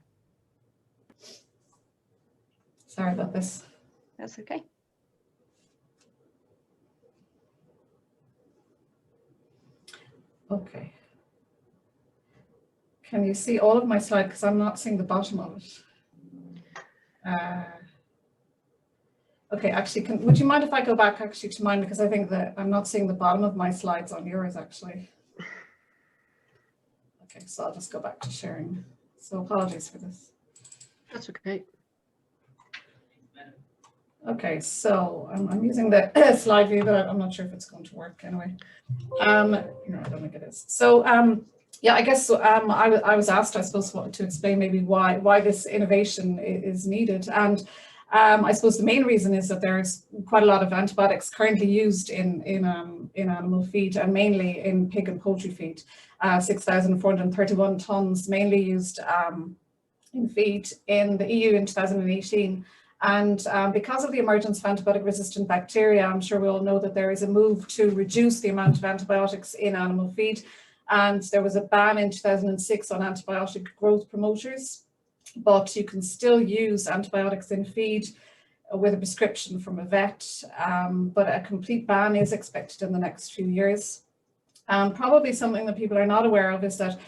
Sorry about this. That's okay. Okay. Can you see all of my slide? Because I'm not seeing the bottom of it. Okay, actually, would you mind if I go back actually to mine, because I think that I'm not seeing the bottom of my slides on yours actually. Okay, so I'll just go back to sharing. So apologies for this. That's okay. Okay, so I'm using the slide view, but I'm not sure if it's going to work anyway. No, I don't think it is. So yeah, I guess I was asked, I suppose, to explain maybe why this innovation is needed, and I suppose the main reason is that there's quite a lot of antibiotics currently used in animal feed, and mainly in pig and poultry feed. 6,431 tonnes mainly used in feed in the EU in 2018. And because of the emergence of antibiotic-resistant bacteria, I'm sure we all know that there is a move to reduce the amount of antibiotics in animal feed. And there was a ban in 2006 on antibiotic growth promoters, but you can still use antibiotics in feed with a prescription from a vet, but a complete ban is expected in the next few years. Probably something that people are not aware of is that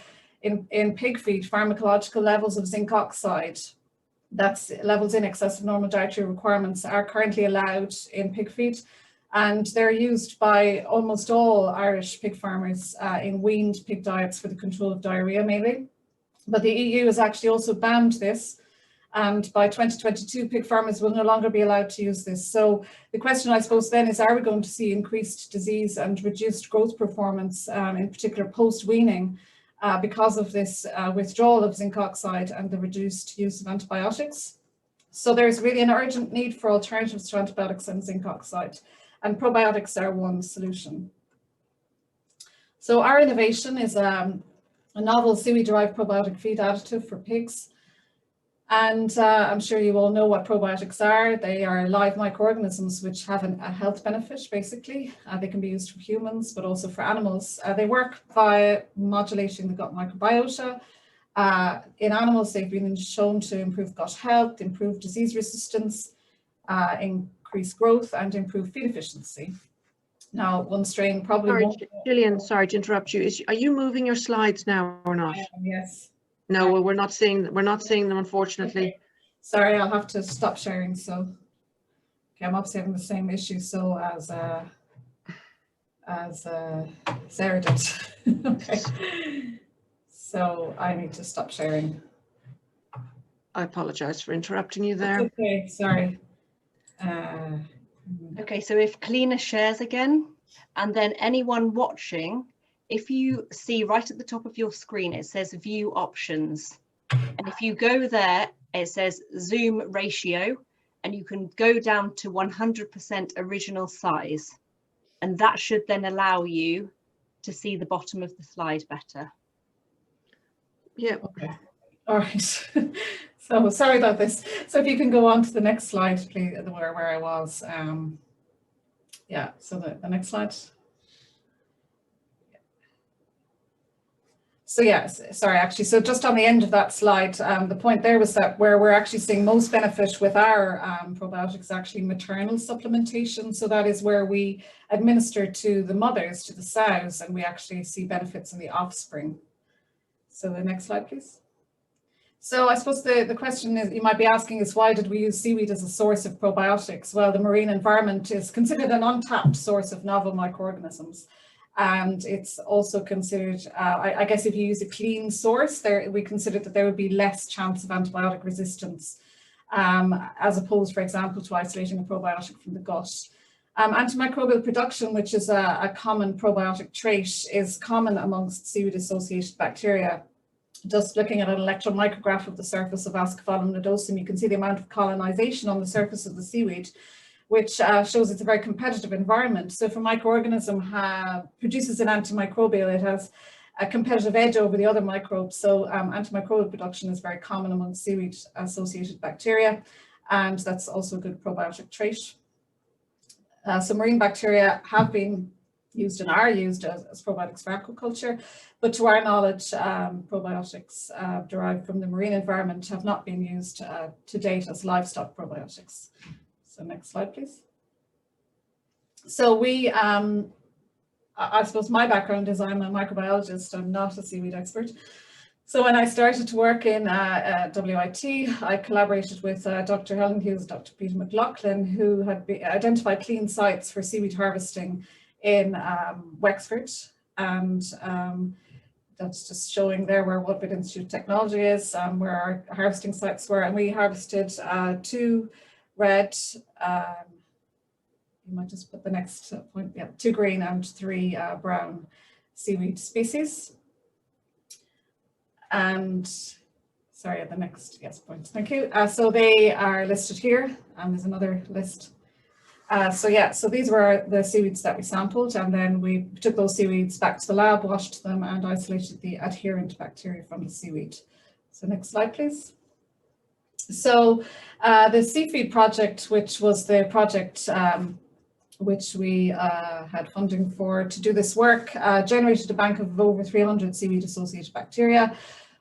in pig feed, pharmacological levels of zinc oxide, that's levels in excess of normal dietary requirements, are currently allowed in pig feed, and they're used by almost all Irish pig farmers in weaned pig diets for the control of diarrhea mainly. But the EU has actually also banned this, and by 2022 pig farmers will no longer be allowed to use this. So the question, I suppose, then is, are we going to see increased disease and reduced growth performance, in particular post-weaning, because of this withdrawal of zinc oxide and the reduced use of antibiotics? So there's really an urgent need for alternatives to antibiotics and zinc oxide, and probiotics are one solution. So our innovation is a novel seaweed-derived probiotic feed additive for pigs. And I'm sure you all know what probiotics are. They are live microorganisms which have a health benefit, basically. They can be used for humans, but also for animals. They work by modulating the gut microbiota. In animals, they've been shown to improve gut health, improve disease resistance, increase growth, and improve feed efficiency. Now, one strain probably won't... Gillian, sorry to interrupt you. Are you moving your slides now or not? Yes. No, well, we're not seeing them, unfortunately. Okay. Sorry, I'll have to stop sharing. So, okay, I'm obviously having the same issue as Sarah did. Okay. So I need to stop sharing. I apologize for interrupting you there. It's okay, sorry. Okay, so if Kalina shares again, and then anyone watching, if you see right at the top of your screen, it says view options. And if you go there, it says zoom ratio, and you can go down to 100% original size. And that should then allow you to see the bottom of the slide better. Yeah. Okay. All right. So sorry about this. So if you can go on to the next slide, please, where I was. Yeah, so the next slide. So yes, sorry, actually, so just on the end of that slide, the point there was that where we're actually seeing most benefit with our probiotics, actually maternal supplementation. So that is where we administer to the mothers, to the sows, and we actually see benefits in the offspring. So the next slide, please. So I suppose the question is, you might be asking is, why did we use seaweed as a source of probiotics? Well, the marine environment is considered an untapped source of novel microorganisms. And it's also considered, I guess if you use a clean source, we consider that there would be less chance of antibiotic resistance, as opposed, for example, to isolating a probiotic from the gut. Antimicrobial production, which is a common probiotic trait, is common amongst seaweed-associated bacteria. Just looking at an electron micrograph of the surface of Ascophyllum nodosum, you can see the amount of colonization on the surface of the seaweed, which shows it's a very competitive environment. So if a microorganism produces an antimicrobial, it has a competitive edge over the other microbes. So antimicrobial production is very common among seaweed-associated bacteria, and that's also a good probiotic trait. So marine bacteria have been used and are used as probiotics for aquaculture, but to our knowledge, probiotics derived from the marine environment have not been used to date as livestock probiotics. So next slide, please. So I suppose my background is I'm a microbiologist, I'm not a seaweed expert. So when I started to work in WIT, I collaborated with Dr. Helen Hughes and Dr. Peter McLaughlin, who had identified clean sites for seaweed harvesting in Wexford. And that's just showing there where Waterford Institute of Technology is, where our harvesting sites were. And we harvested 2 red, you might just put the next point, yeah, 2 green and 3 brown seaweed species. And sorry, the next, yes, point, thank you. So they are listed here, and there's another list. So yeah, so these were the seaweeds that we sampled, and then we took those seaweeds back to the lab, washed them, and isolated the adherent bacteria from the seaweed. So next slide, please. So the Seaweed Project, which was the project which we had funding for to do this work, generated a bank of over 300 seaweed-associated bacteria.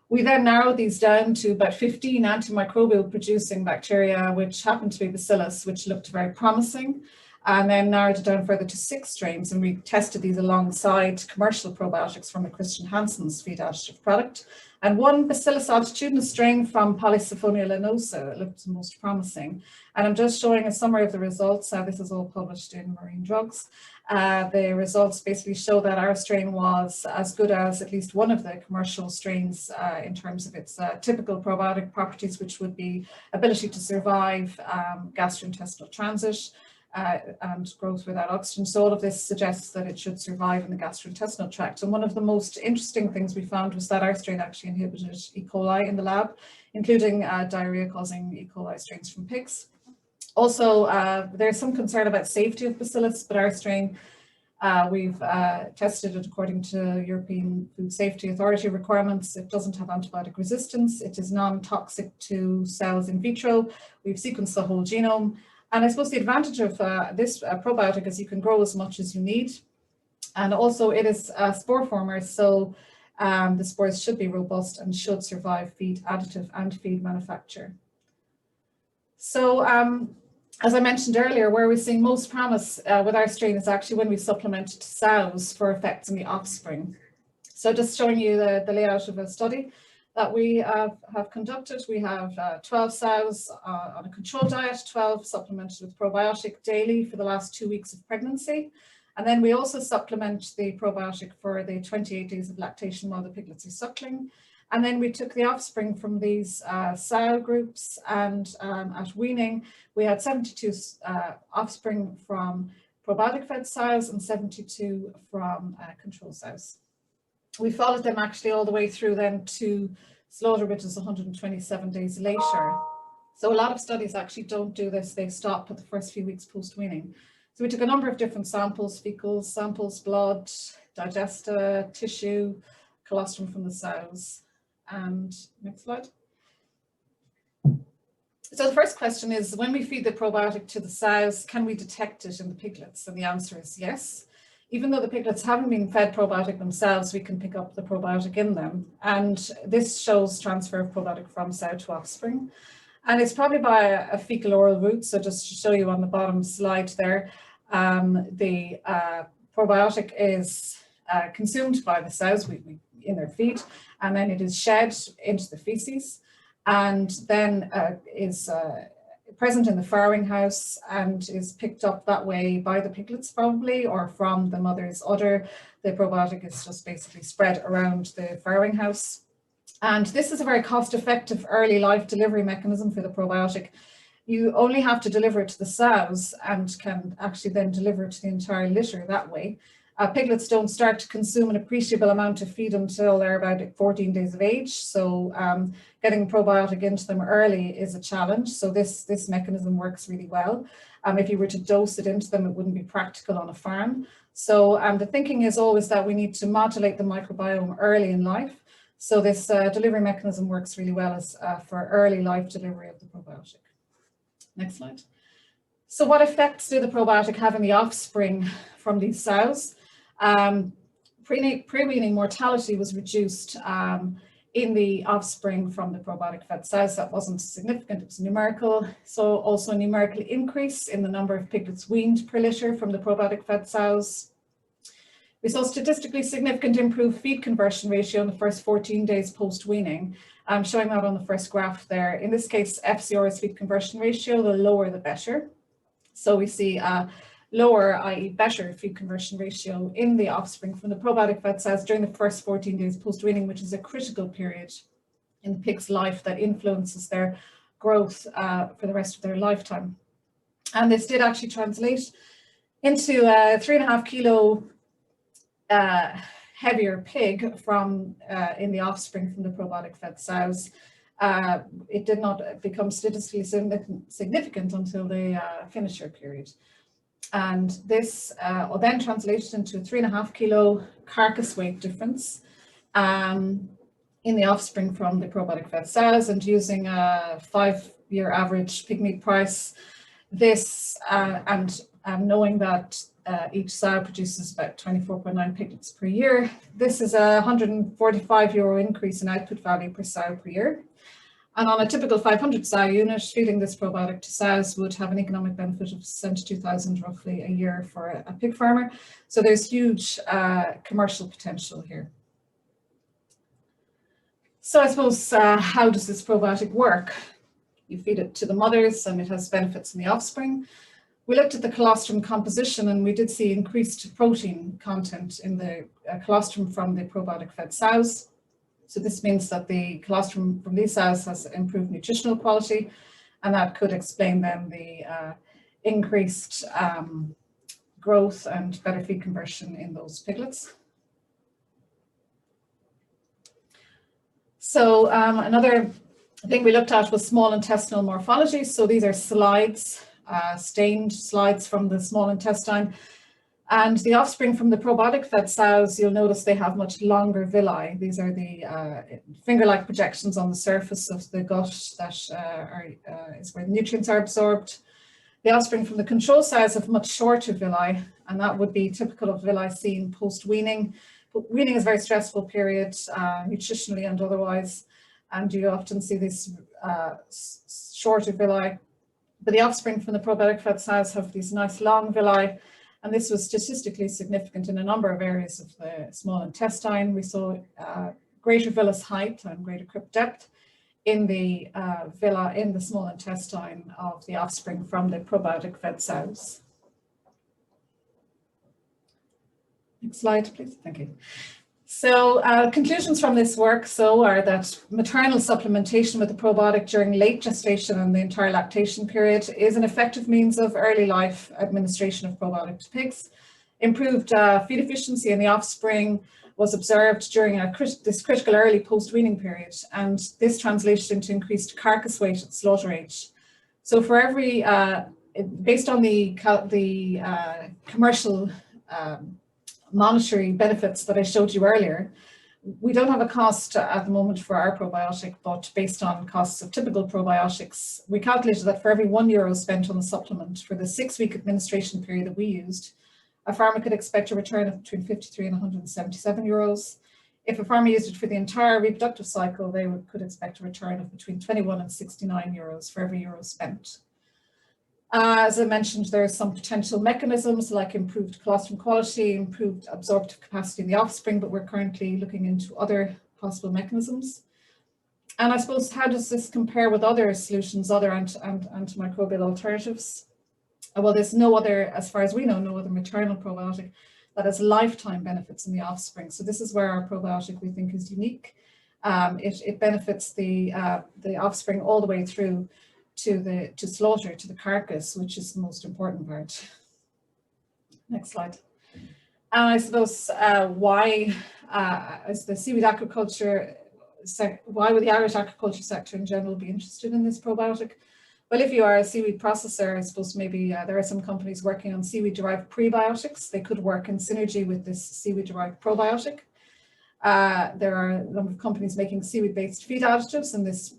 We then narrowed these down to about 15 antimicrobial producing bacteria, which happened to be bacillus, which looked very promising, and then narrowed it down further to 6 strains, and we tested these alongside commercial probiotics from a Christian Hansen's feed additive product. And 1 Bacillus altitudinus strain from Polysyphonia lanosa looked most promising. And I'm just showing a summary of the results. This is all published in Marine Drugs. The results basically show that our strain was as good as at least one of the commercial strains in terms of its typical probiotic properties, which would be ability to survive gastrointestinal transit, and growth without oxygen. So all of this suggests that it should survive in the gastrointestinal tract. And one of the most interesting things we found was that our strain actually inhibited E. coli in the lab, including diarrhea-causing E. coli strains from pigs. Also, there's some concern about safety of bacillus, but our strain, we've tested it according to European Food Safety Authority requirements. It doesn't have antibiotic resistance. It is non-toxic to cells in vitro. We've sequenced the whole genome. And I suppose the advantage of this probiotic is you can grow as much as you need. And also it is a spore former, so the spores should be robust and should survive feed additive and feed manufacture. So as I mentioned earlier, where we're seeing most promise with our strain is actually when we supplement to sows for effects in the offspring. So just showing you the layout of a study that we have conducted. We have 12 sows on a control diet, 12 supplemented with probiotic daily for the last 2 weeks of pregnancy. And then we also supplement the probiotic for the 28 days of lactation while the piglets are suckling. And then we took the offspring from these sow groups, and at weaning, we had 72 offspring from probiotic fed sows and 72 from control sows. We followed them actually all the way through then to slaughter, which is 127 days later. So a lot of studies actually don't do this. They stop at the first few weeks post-weaning. So we took a number of different samples, fecal samples, blood, digesta, tissue, colostrum from the sows. And next slide. So the first question is, when we feed the probiotic to the sows, can we detect it in the piglets? And the answer is yes. Even though the piglets haven't been fed probiotic themselves, we can pick up the probiotic in them. And this shows transfer of probiotic from sow to offspring. And it's probably by a fecal oral route. So just to show you on the bottom slide there, the probiotic is consumed by the sows in their feed, and then it is shed into the feces, and then is present in the farrowing house and is picked up that way by the piglets probably, or from the mother's udder. The probiotic is just basically spread around the farrowing house. And this is a very cost-effective early life delivery mechanism for the probiotic. You only have to deliver it to the sows and can actually then deliver it to the entire litter that way. Piglets don't start to consume an appreciable amount of feed until they're about 14 days of age. So getting probiotic into them early is a challenge. So this mechanism works really well. If you were to dose it into them, it wouldn't be practical on a farm. So the thinking is always that we need to modulate the microbiome early in life. So this delivery mechanism works really well as for early life delivery of the probiotic. Next slide. So what effects do the probiotic have in the offspring from these sows? Pre-weaning mortality was reduced in the offspring from the probiotic fed sows. That wasn't significant, it was numerical. So also a numerical increase in the number of piglets weaned per litter from the probiotic fed sows. We saw statistically significant improved feed conversion ratio in the first 14 days post-weaning. I'm showing that on the first graph there. In this case, FCR is feed conversion ratio, the lower the better. So we see lower, i.e. better feed conversion ratio in the offspring from the probiotic fed sows during the first 14 days post-weaning, which is a critical period in the pig's life that influences their growth for the rest of their lifetime. And this did actually translate into a 3.5 kilo heavier pig from in the offspring from the probiotic fed sows. It did not become statistically significant until the finisher period. And this then translated into a 3.5 kilo carcass weight difference in the offspring from the probiotic fed sows. And using a 5-year average pig meat price, this and knowing that each sow produces about 24.9 piglets per year, this is a €145 increase in output value per sow per year. And on a typical 500 sow unit, feeding this probiotic to sows would have an economic benefit of 72,000 roughly a year for a pig farmer. So there's huge commercial potential here. So I suppose, how does this probiotic work? You feed it to the mothers and it has benefits in the offspring. We looked at the colostrum composition and we did see increased protein content in the colostrum from the probiotic fed sows. So this means that the colostrum from these sows has improved nutritional quality, and that could explain then the increased growth and better feed conversion in those piglets. So another thing we looked at was small intestinal morphology. So these are slides, stained slides from the small intestine. And the offspring from the probiotic fed sows, you'll notice they have much longer villi. These are the finger-like projections on the surface of the gut that is where the nutrients are absorbed. The offspring from the control sows have much shorter villi, and that would be typical of villi seen post-weaning. But weaning is a very stressful period, nutritionally and otherwise, and you often see this shorter villi. But the offspring from the probiotic fed sows have these nice long villi, and this was statistically significant in a number of areas of the small intestine. We saw greater villus height and greater crypt depth in the villi in the small intestine of the offspring from the probiotic fed sows. Next slide, please. Thank you. So conclusions from this work are that maternal supplementation with the probiotic during late gestation and the entire lactation period is an effective means of early life administration of probiotic to pigs. Improved feed efficiency in the offspring was observed during this critical early post-weaning period, and this translated into increased carcass weight at slaughter age. So for every, based on the commercial monetary benefits that I showed you earlier, we don't have a cost at the moment for our probiotic, but based on costs of typical probiotics, we calculated that for every €1 spent on the supplement for the 6-week administration period that we used, a farmer could expect a return of between 53 and 177 euros. If a farmer used it for the entire reproductive cycle, they could expect a return of between 21 and 69 euros for every euro spent. As I mentioned, there are some potential mechanisms like improved colostrum quality, improved absorptive capacity in the offspring, but we're currently looking into other possible mechanisms. And I suppose, how does this compare with other solutions, other antimicrobial alternatives? Well, there's no other, as far as we know, no other maternal probiotic that has lifetime benefits in the offspring. So this is where our probiotic, we think, is unique. It benefits the offspring all the way through to slaughter, to the carcass, which is the most important part. Next slide. And I suppose why is the seaweed aquaculture, why would the Irish aquaculture sector in general be interested in this probiotic? Well, if you are a seaweed processor, I suppose maybe there are some companies working on seaweed-derived prebiotics. They could work in synergy with this seaweed-derived probiotic. There are a number of companies making seaweed-based feed additives, and this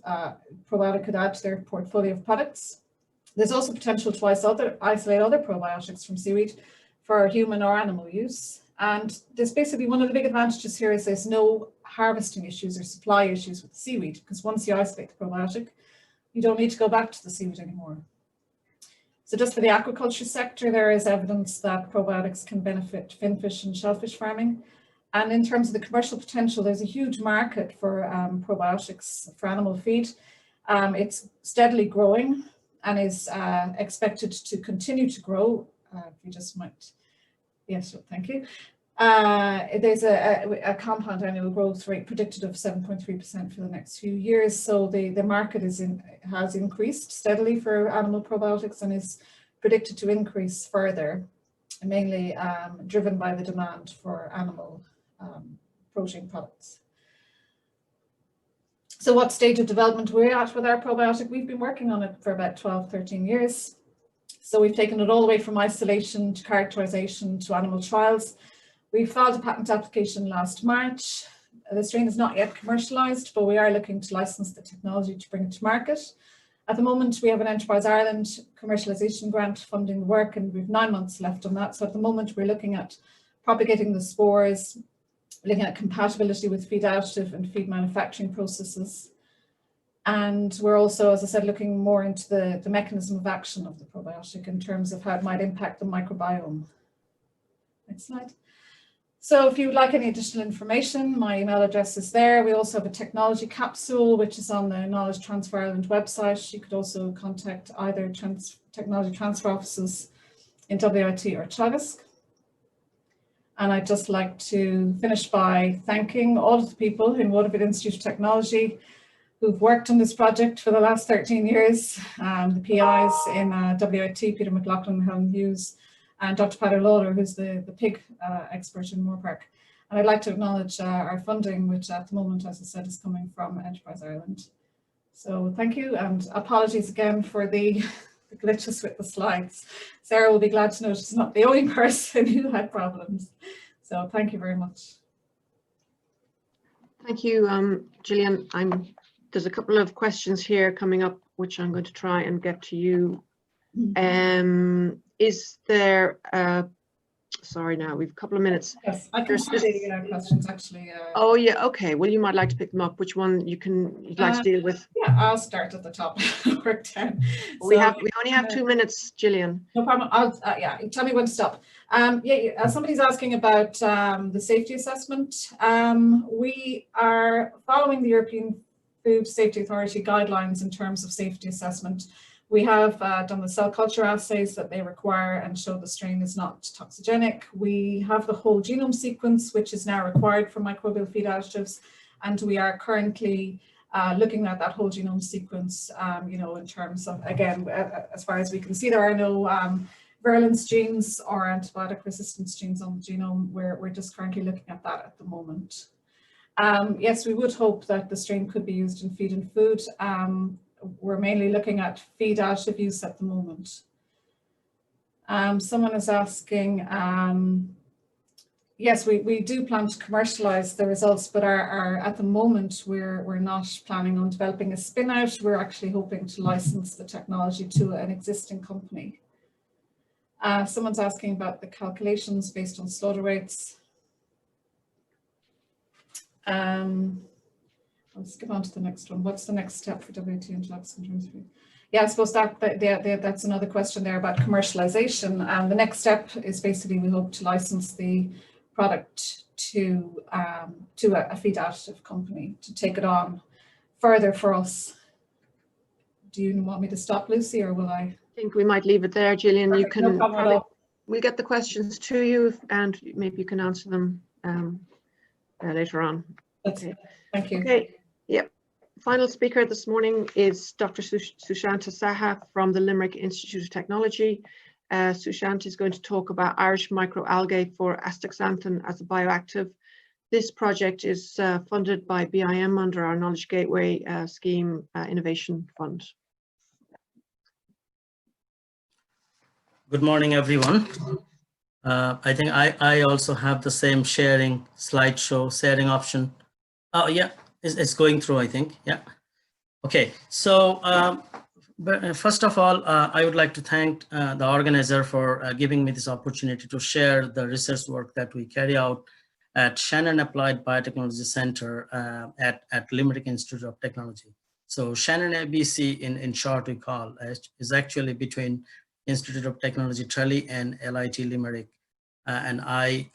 probiotic could add to their portfolio of products. There's also potential to isolate other probiotics from seaweed for human or animal use. And there's basically one of the big advantages here is there's no harvesting issues or supply issues with seaweed, because once you isolate the probiotic, you don't need to go back to the seaweed anymore. So just for the aquaculture sector, there is evidence that probiotics can benefit finfish and shellfish farming. And in terms of the commercial potential, there's a huge market for probiotics for animal feed. It's steadily growing and is expected to continue to grow. If you just might, yes, thank you. There's a compound annual growth rate predicted of 7.3% for the next few years. So the market has increased steadily for animal probiotics and is predicted to increase further, mainly driven by the demand for animal protein products. So what stage of development we're at with our probiotic? We've been working on it for about 12, 13 years. So we've taken it all the way from isolation to characterization to animal trials. We filed a patent application last March. The strain is not yet commercialized, but we are looking to license the technology to bring it to market. At the moment, we have an Enterprise Ireland commercialization grant funding the work, and we've 9 months left on that. So at the moment, we're looking at propagating the spores, looking at compatibility with feed additive and feed manufacturing processes. And we're also, as I said, looking more into the mechanism of action of the probiotic in terms of how it might impact the microbiome. Next slide. So if you would like any additional information, my email address is there. We also have a technology capsule, which is on the Knowledge Transfer Ireland website. You could also contact either technology transfer offices in WIT or Teagasc. And I'd just like to finish by thanking all of the people in Waterford Institute of Technology who've worked on this project for the last 13 years, the PIs in WIT, Peter McLaughlin, Helen Hughes, and Dr. Paddy Lawler, who's the pig expert in Moorpark. And I'd like to acknowledge our funding, which at the moment, as I said, is coming from Enterprise Ireland. So thank you, and apologies again for the glitches with the slides. Sarah will be glad to know she's not the only person who had problems. So thank you very much. Thank you, Gillian. There's a couple of questions here coming up, which I'm going to try and get to you. Is there, sorry now, we've a couple of minutes. Yes, I can see the questions actually. Oh yeah, okay. Well, you might like to pick them up. Which one you'd like to deal with? Yeah, I'll start at the top. Work 10. We only have 2 minutes, Gillian. No problem. I'll yeah, tell me when to stop. Somebody's asking about the safety assessment. We are following the European Food Safety Authority guidelines in terms of safety assessment. We have done the cell culture assays that they require and show the strain is not toxigenic. We have the whole genome sequence, which is now required for microbial feed additives, and we are currently looking at that whole genome sequence, in terms of, again, as far as we can see, there are no virulence genes or antibiotic resistance genes on the genome. We're just currently looking at that at the moment. Yes, we would hope that the strain could be used in feed and food. We're mainly looking at feed additive use at the moment. Someone is asking, yes, we do plan to commercialize the results, but at the moment we're not planning on developing a spin out. We're actually hoping to license the technology to an existing company. Someone's asking about the calculations based on slaughter rates. I'll skip on to the next one. What's the next step for WT and Jackson in terms of? Yeah, I suppose that's another question there about commercialization. And the next step is basically we hope to license the product to a feed additive company to take it on further for us. Do you want me to stop, Lucy, or will I? I think we might leave it there, Gillian. Perfect. You can No we'll get the questions to you, and maybe you can answer them later on. That's it. Thank you. Okay. Yep. Final speaker this morning is Dr. Sushanta Sahar from the Limerick Institute of Technology. Sushanta is going to talk about Irish microalgae for astaxanthin as a bioactive. This project is funded by BIM under our Knowledge Gateway Scheme Innovation Fund. Good morning, everyone. I think I also have the same sharing option. Oh yeah, it's going through, I think. Yeah. Okay. So first of all, I would like to thank the organizer for giving me this opportunity to share the research work that we carry out at Shannon Applied Biotechnology Center at Limerick Institute of Technology. So Shannon ABC in short we call is actually between Institute of Technology Tralee and LIT Limerick. And I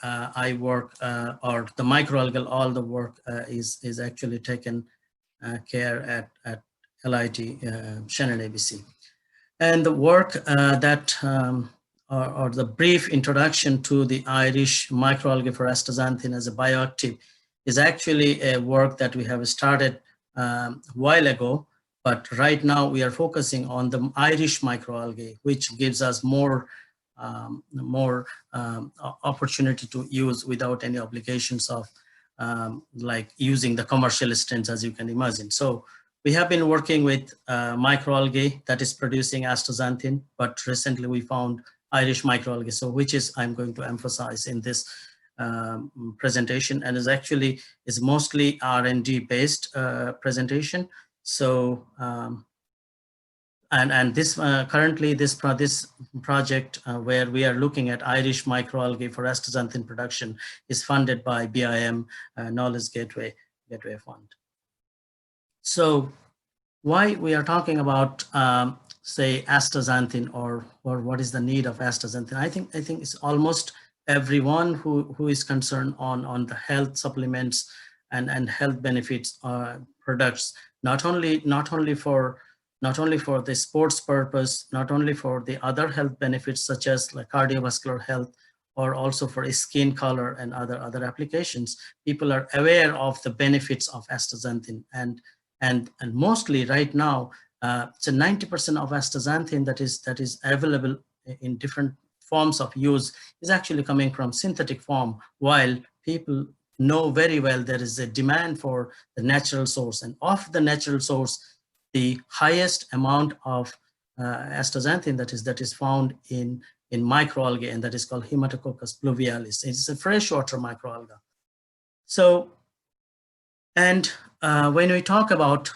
work, or the microalgal, all the work is actually taken care at LIT Shannon ABC. And the work or the brief introduction to the Irish microalgae for astaxanthin as a bioactive is actually a work that we have started a while ago, but right now we are focusing on the Irish microalgae, which gives us more opportunity to use without any obligations of like using the commercial strains, as you can imagine. So we have been working with microalgae that is producing astaxanthin, but recently we found Irish microalgae, so which is I'm going to emphasize in this presentation, and is mostly R&D based presentation. So and this currently this project where we are looking at Irish microalgae for astaxanthin production is funded by BIM Knowledge Gateway Fund. So why we are talking about say astaxanthin or what is the need of astaxanthin? I think it's almost everyone who is concerned on the health supplements and health benefits products, not only for the sports purpose, not only for the other health benefits such as like cardiovascular health, or also for skin color and other applications. People are aware of the benefits of astaxanthin, and and mostly right now, so 90% of astaxanthin that is available in different forms of use is actually coming from synthetic form, while people know very well there is a demand for the natural source. And of the natural source, the highest amount of astaxanthin that is found in microalgae, and that is called Hematococcus pluvialis. It's a freshwater microalga. So, and when we talk about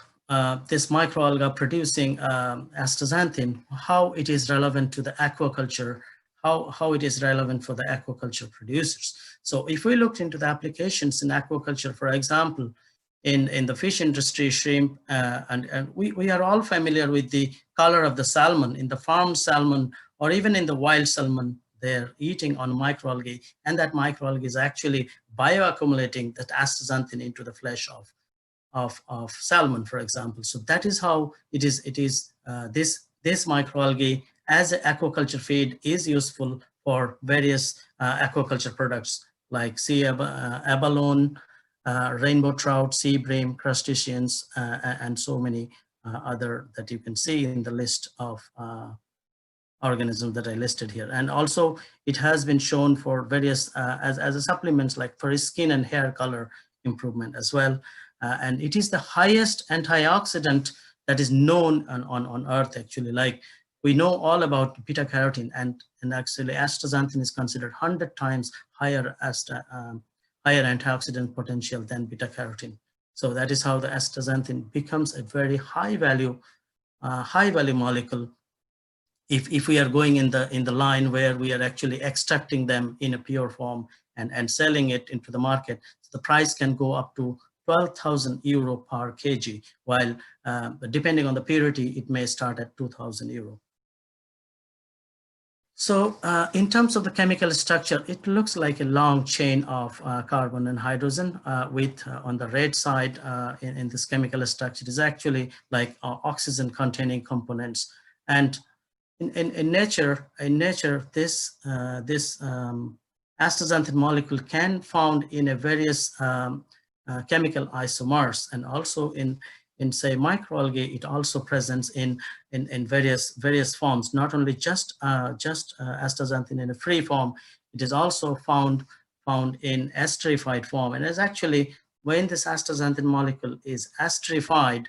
this microalga producing astaxanthin, how it is relevant to the aquaculture, how it is relevant for the aquaculture producers. So if we looked into the applications in aquaculture, for example, in the fish industry, shrimp, and we are all familiar with the color of the salmon, in the farmed salmon, or even in the wild salmon, they're eating on microalgae, and that microalgae is actually bioaccumulating that astaxanthin into the flesh of salmon, for example. So that is how it is. This microalgae as an aquaculture feed is useful for various aquaculture products like sea abalone, rainbow trout, sea bream, crustaceans, and so many other that you can see in the list of organisms that I listed here. And also it has been shown for various as a supplements, like for skin and hair color improvement as well. And it is the highest antioxidant that is known on Earth, actually. Like, we know all about beta carotene, and actually astaxanthin is considered 100 times higher higher antioxidant potential than beta carotene. So that is how the astaxanthin becomes a very high value molecule if we are going in the line where we are actually extracting them in a pure form and selling it into the market. The price can go up to 12,000 euro per kg, while depending on the purity, it may start at 2,000 euro. So in terms of the chemical structure, it looks like a long chain of carbon and hydrogen with on the red side in this chemical structure is actually like oxygen containing components. And in nature, this astaxanthin molecule can found in a various chemical isomers, and also in say microalgae, it also presents in various forms, not only just astaxanthin in a free form, it is also found in esterified form. And as actually, when this astaxanthin molecule is esterified,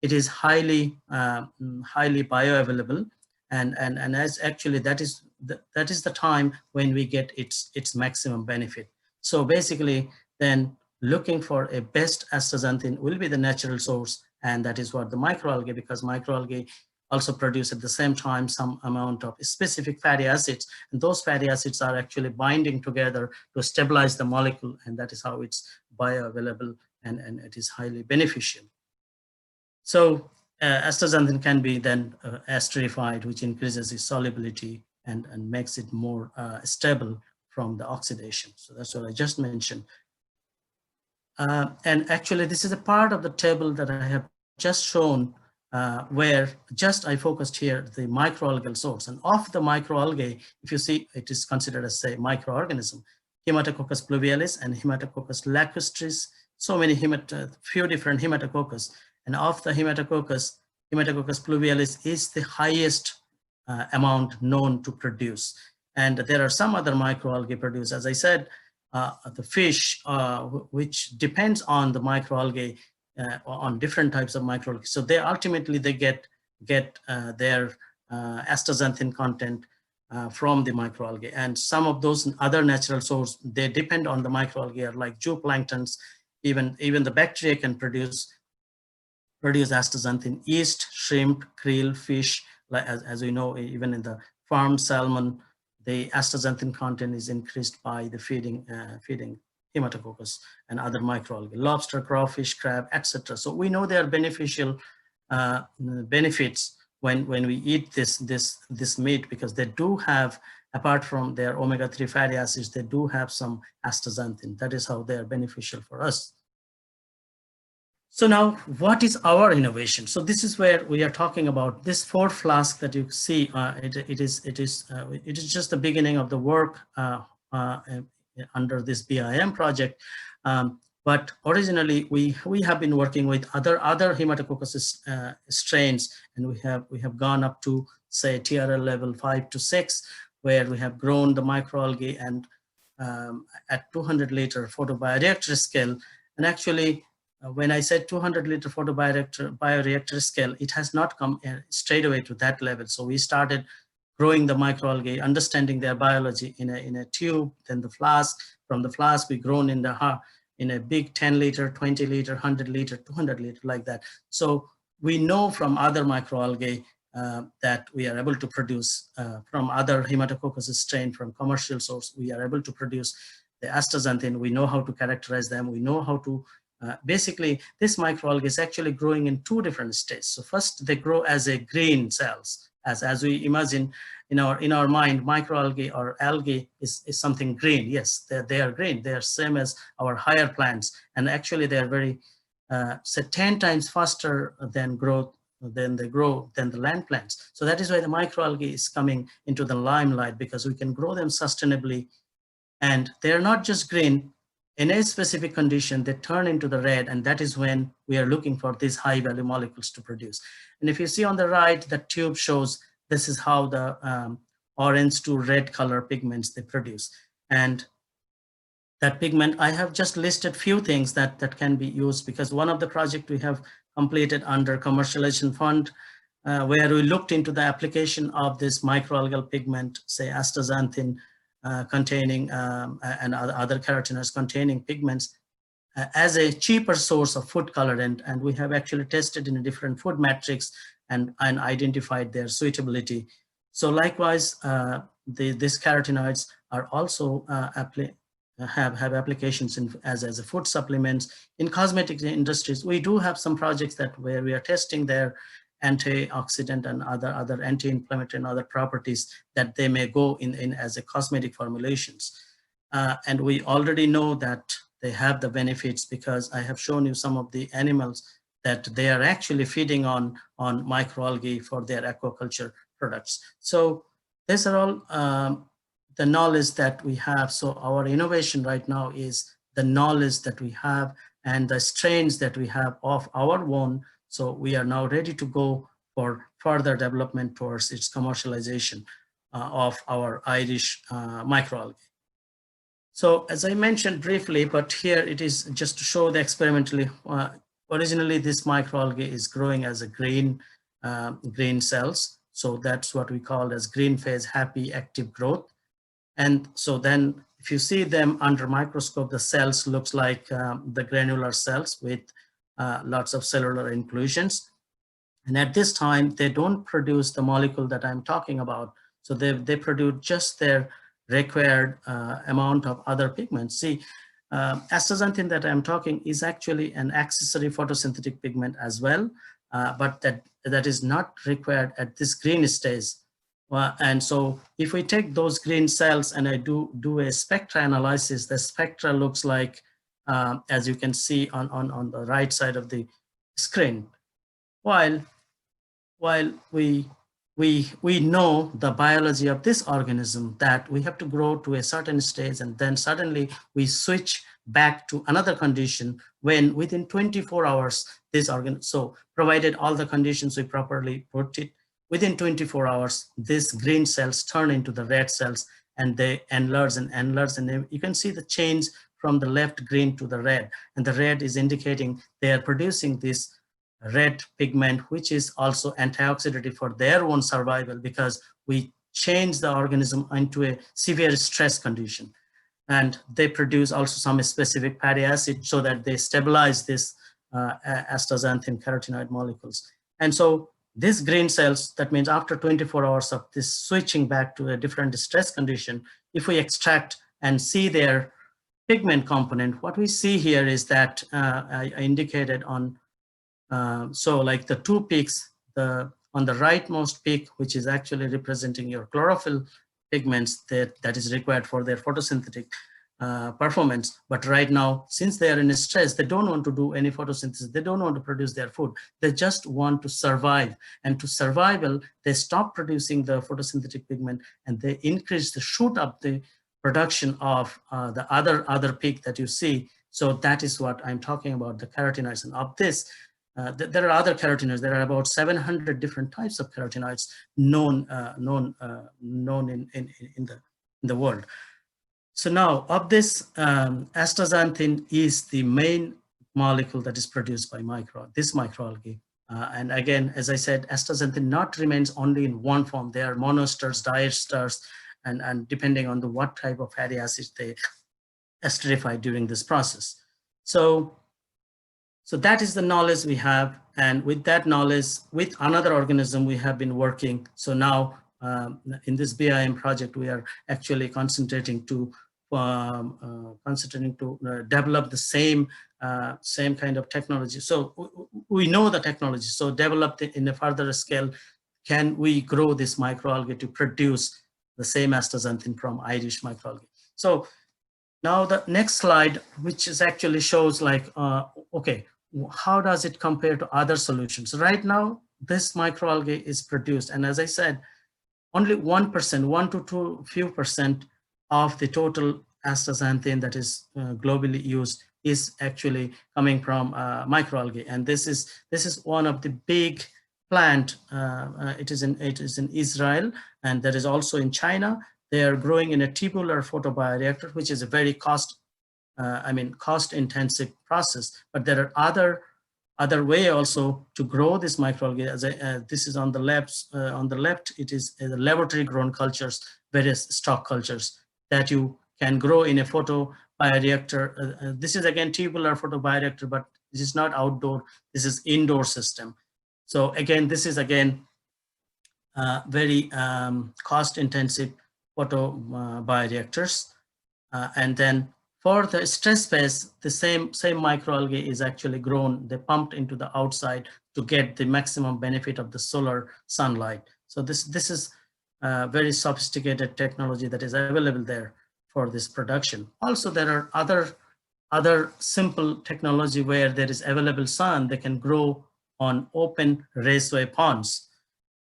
it is highly bioavailable, and as actually that is the time when we get its maximum benefit. So basically, then looking for a best astaxanthin will be the natural source, and that is what the microalgae, because microalgae also produce at the same time some amount of specific fatty acids, and those fatty acids are actually binding together to stabilize the molecule, and that is how it's bioavailable and it is highly beneficial. So astaxanthin can be then esterified, which increases its solubility and makes it more stable from the oxidation. So that's what I just mentioned. And actually, this is a part of the table that I have just shown, where just I focused here the microalgal source. And of the microalgae, if you see, it is considered as a microorganism, Hematococcus pluvialis and Hematococcus lacustris, so many few different Hematococcus. And of the Hematococcus pluvialis is the highest amount known to produce. And there are some other microalgae produced. As I said, the fish, which depends on the microalgae, on different types of microalgae. So they ultimately get their astaxanthin content from the microalgae. And some of those other natural sources, they depend on the microalgae, like zooplanktons. Even the bacteria can produce astaxanthin. Yeast, shrimp, krill, fish, like as we know, even in the farmed salmon, the astaxanthin content is increased by the feeding Hematococcus and other microalgae, lobster, crawfish, crab, etc. So we know there are beneficial benefits when we eat this meat, because they do have, apart from their omega-3 fatty acids, they do have some astaxanthin. That is how they are beneficial for us. So now, what is our innovation? So this is where we are talking about this 4 flask that you see. It is just the beginning of the work under this BIM project. But But originally, we have been working with other Haematococcus strains, and we have gone up to, say, TRL level 5 to 6, where we have grown the microalgae and at 200-liter photobioreactor scale. And actually, when I said 200-liter photobioreactor scale, it has not come straight away to that level. So we started growing the microalgae, understanding their biology in a tube, then the flask. From the flask, we grown in a big 10-liter, 20-liter, 100-liter, 200-liter, like that. So we know from other microalgae that we are able to produce from other Haematococcus strain from commercial source. We are able to produce the astaxanthin. We know how to characterize them. We know how to basically, this microalgae is actually growing in 2 different stages. So first, they grow as a green cells, as we imagine in our mind, microalgae or algae is something green. Yes, they are green. They are same as our higher plants, and actually they are very say 10 times faster than they grow than the land plants. So that is why the microalgae is coming into the limelight, because we can grow them sustainably, and they are not just green. In a specific condition, they turn into the red, and that is when we are looking for these high value molecules to produce. And if you see on the right, the tube shows this is how the orange to red color pigments they produce. And that pigment, I have just listed few things that can be used, because one of the project we have completed under commercialization fund, where we looked into the application of this microalgal pigment, say astaxanthin containing and other carotenoids containing pigments as a cheaper source of food colorant. And we have actually tested in a different food matrix and identified their suitability. So likewise, these carotenoids are also have applications as a food supplements. In cosmetic industries, we do have some projects where we are testing their antioxidant and other anti-inflammatory and other properties that they may go in as a cosmetic formulations. And we already know that they have the benefits, because I have shown you some of the animals that they are actually feeding on microalgae for their aquaculture products. So these are all the knowledge that we have. So our innovation right now is the knowledge that we have and the strains that we have of our own. So we are now ready to go for further development towards its commercialization of our Irish microalgae. So as I mentioned briefly, but here it is just to show the experimentally, originally this microalgae is growing as a green cells. So that's what we call as green phase happy active growth. And so then if you see them under microscope, the cells looks like the granular cells with lots of cellular inclusions. And at this time, they don't produce the molecule that I'm talking about. So they produce just their required amount of other pigments. See, astaxanthin that I'm talking is actually an accessory photosynthetic pigment as well, but that is not required at this green stage. And so if we take those green cells and I do a spectra analysis, the spectra looks like, as you can see on the right side of the screen. While we know the biology of this organism, that we have to grow to a certain stage and then suddenly we switch back to another condition when within 24 hours, this organ, so provided all the conditions we properly put it, within 24 hours, these green cells turn into the red cells and they enlarge and enlarge. And you can see the change from the left green to the red. And the red is indicating they are producing this red pigment, which is also antioxidative for their own survival, because we change the organism into a severe stress condition. And they produce also some specific fatty acid so that they stabilize this astaxanthin carotenoid molecules. And so these green cells, that means after 24 hours of this switching back to a different stress condition, if we extract and see their pigment component, what we see here is that I indicated on, so like the 2 peaks, on the rightmost peak, which is actually representing your chlorophyll pigments that is required for their photosynthetic performance. But right now, since they are in stress, they don't want to do any photosynthesis. They don't want to produce their food. They just want to survive. And to survival, they stop producing the photosynthetic pigment and they shoot up the production of the other peak that you see. So that is what I'm talking about, the carotenoids. And of this, there are other carotenoids. There are about 700 different types of carotenoids known in the world. So now, of this, astaxanthin is the main molecule that is produced by this microalgae. And again, as I said, astaxanthin not remains only in one form. They are monoesters, diesters, and depending on what type of fatty acids they esterify during this process. So that is the knowledge we have. And with that knowledge, with another organism, we have been working. So now in this BIM project, we are actually concentrating to develop the same kind of technology. So we know the technology. So developed in a further scale, can we grow this microalgae to produce the same astaxanthin from Irish microalgae? So now the next slide, which is actually shows like, okay, how does it compare to other solutions? Right now, this microalgae is produced, and as I said, only 1%, 1 to few percent of the total astaxanthin that is globally used is actually coming from microalgae, and this is one of the big plant. It is in Israel, and that is also in China. They are growing in a tubular photobioreactor, which is a very cost-intensive process. But there are other way also to grow this microalgae. This is on the left. It is the laboratory-grown cultures, various stock cultures that you can grow in a photobioreactor. This is again tubular photobioreactor, but this is not outdoor. This is indoor system. So again, this is again very cost-intensive photobioreactors, and then for the stress phase, the same microalgae is actually grown. They pumped into the outside to get the maximum benefit of the solar sunlight. So this is very sophisticated technology that is available there for this production. Also, there are other simple technology where there is available sun. They can grow on open raceway ponds.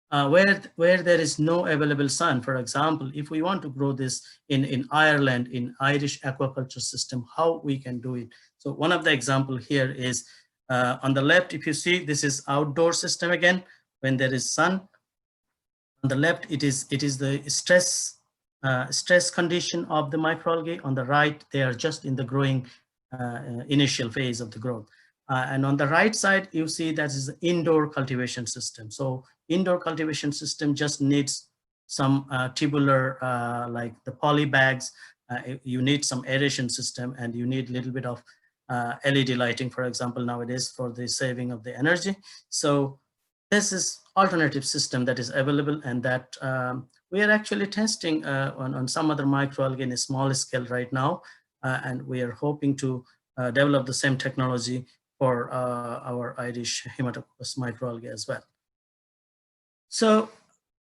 Where there is no available sun. For example, if we want to grow this in Ireland, in Irish aquaculture system, how we can do it. So one of the example here is on the left, if you see, this is outdoor system again, when there is sun. On the left, it is the stress condition of the microalgae. On the right, they are just in the growing initial phase of the growth. And on the right side, you see that is the indoor cultivation system. So indoor cultivation system just needs some tubular, like the poly bags. You need some aeration system, and you need a little bit of LED lighting, for example, nowadays for the saving of the energy. So this is alternative system that is available, and that we are actually testing on some other microalgae in a small scale right now. And we are hoping to develop the same technology for our Irish Haematopus microalgae as well. So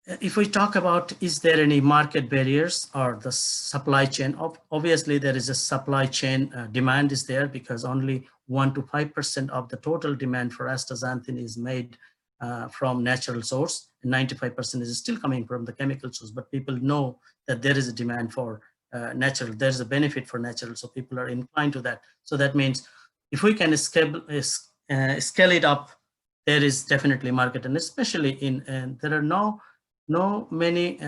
if we talk about, is there any market barriers or the supply chain? Obviously, there is a supply chain demand is there, because only 1 to 5% of the total demand for astaxanthin is made from natural source, and 95% is still coming from the chemical source. But people know that there is a demand for natural, there's a benefit for natural, so people are inclined to that. So that means if we can scale it up, there is definitely market, and especially there are no many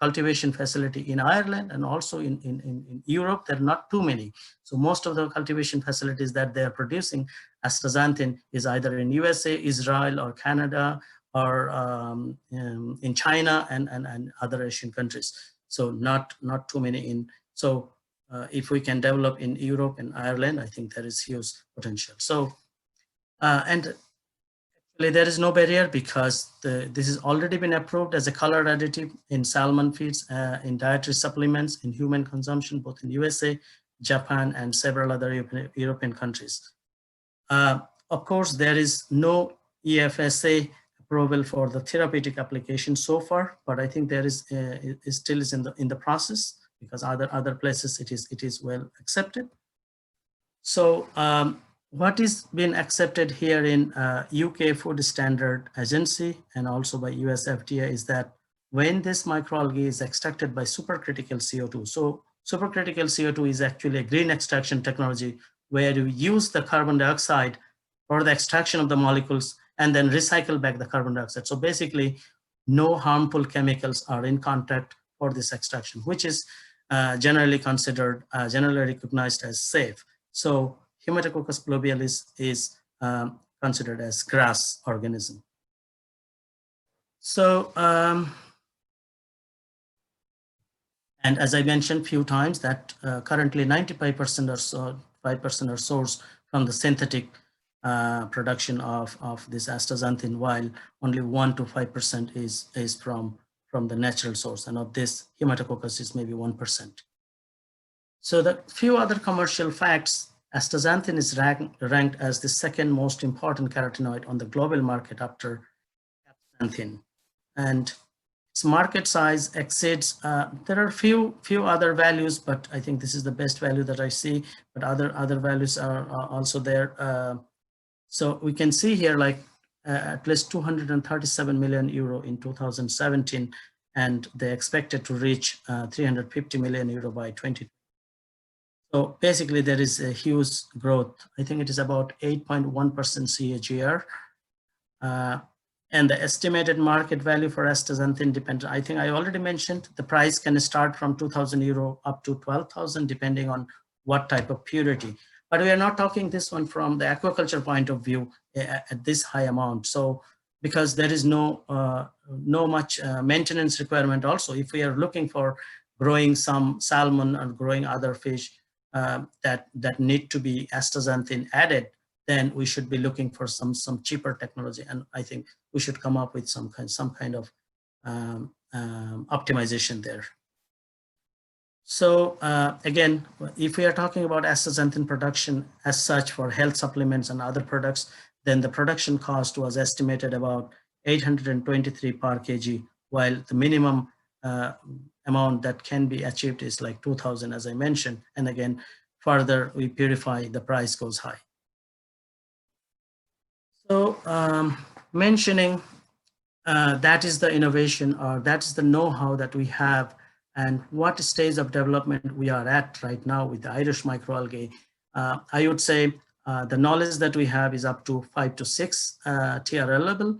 cultivation facility in Ireland, and also in Europe, there are not too many. So most of the cultivation facilities that they are producing astaxanthin is either in USA, Israel, or Canada, or in China and other Asian countries. So not too many in. So if we can develop in Europe and Ireland, I think there is huge potential. So and actually there is no barrier, because this has already been approved as a color additive in salmon feeds, in dietary supplements, in human consumption, both in USA, Japan, and several other European countries. Of course, there is no EFSA approval for the therapeutic application so far, but I think there is it still is in the process, because other places it is well accepted. So what is being accepted here in UK Food Standard Agency and also by US FDA is that when this microalgae is extracted by supercritical CO2, so supercritical CO2 is actually a green extraction technology where you use the carbon dioxide for the extraction of the molecules and then recycle back the carbon dioxide. So basically, no harmful chemicals are in contact for this extraction, which is generally considered, generally recognized as safe. So Haematococcus pluviale is considered as grass organism. So, and as I mentioned a few times that currently 95% or so, 5% are sourced from the synthetic production of this astaxanthin, while only 1 to 5% is from the natural source, and of this Haematococcus is maybe 1%. So the few other commercial facts, astaxanthin is ranked as the second most important carotenoid on the global market after capsaicin, and its market size exceeds, there are few other values, but I think this is the best value that I see, but other values are also there. So we can see here like at least 237 million euro in 2017, and they expected to reach 350 million euro by 2020. So basically there is a huge growth. I think it is about 8.1% CAGR. And the estimated market value for astaxanthin depends, I think I already mentioned, the price can start from 2,000 euro up to 12,000 depending on what type of purity. But we are not talking this one from the aquaculture point of view at this high amount. So because there is no much maintenance requirement also, if we are looking for growing some salmon or growing other fish that need to be astaxanthin added, then we should be looking for some cheaper technology, and I think we should come up with some kind of optimization there. So again, if we are talking about astaxanthin production as such for health supplements and other products, then the production cost was estimated about 823 per kg, while the minimum amount that can be achieved is like 2,000, as I mentioned. And again, further we purify, the price goes high. So mentioning that is the innovation, or that is the know-how that we have, and what stage of development we are at right now with the Irish microalgae. I would say the knowledge that we have is up to 5 to 6 TRL level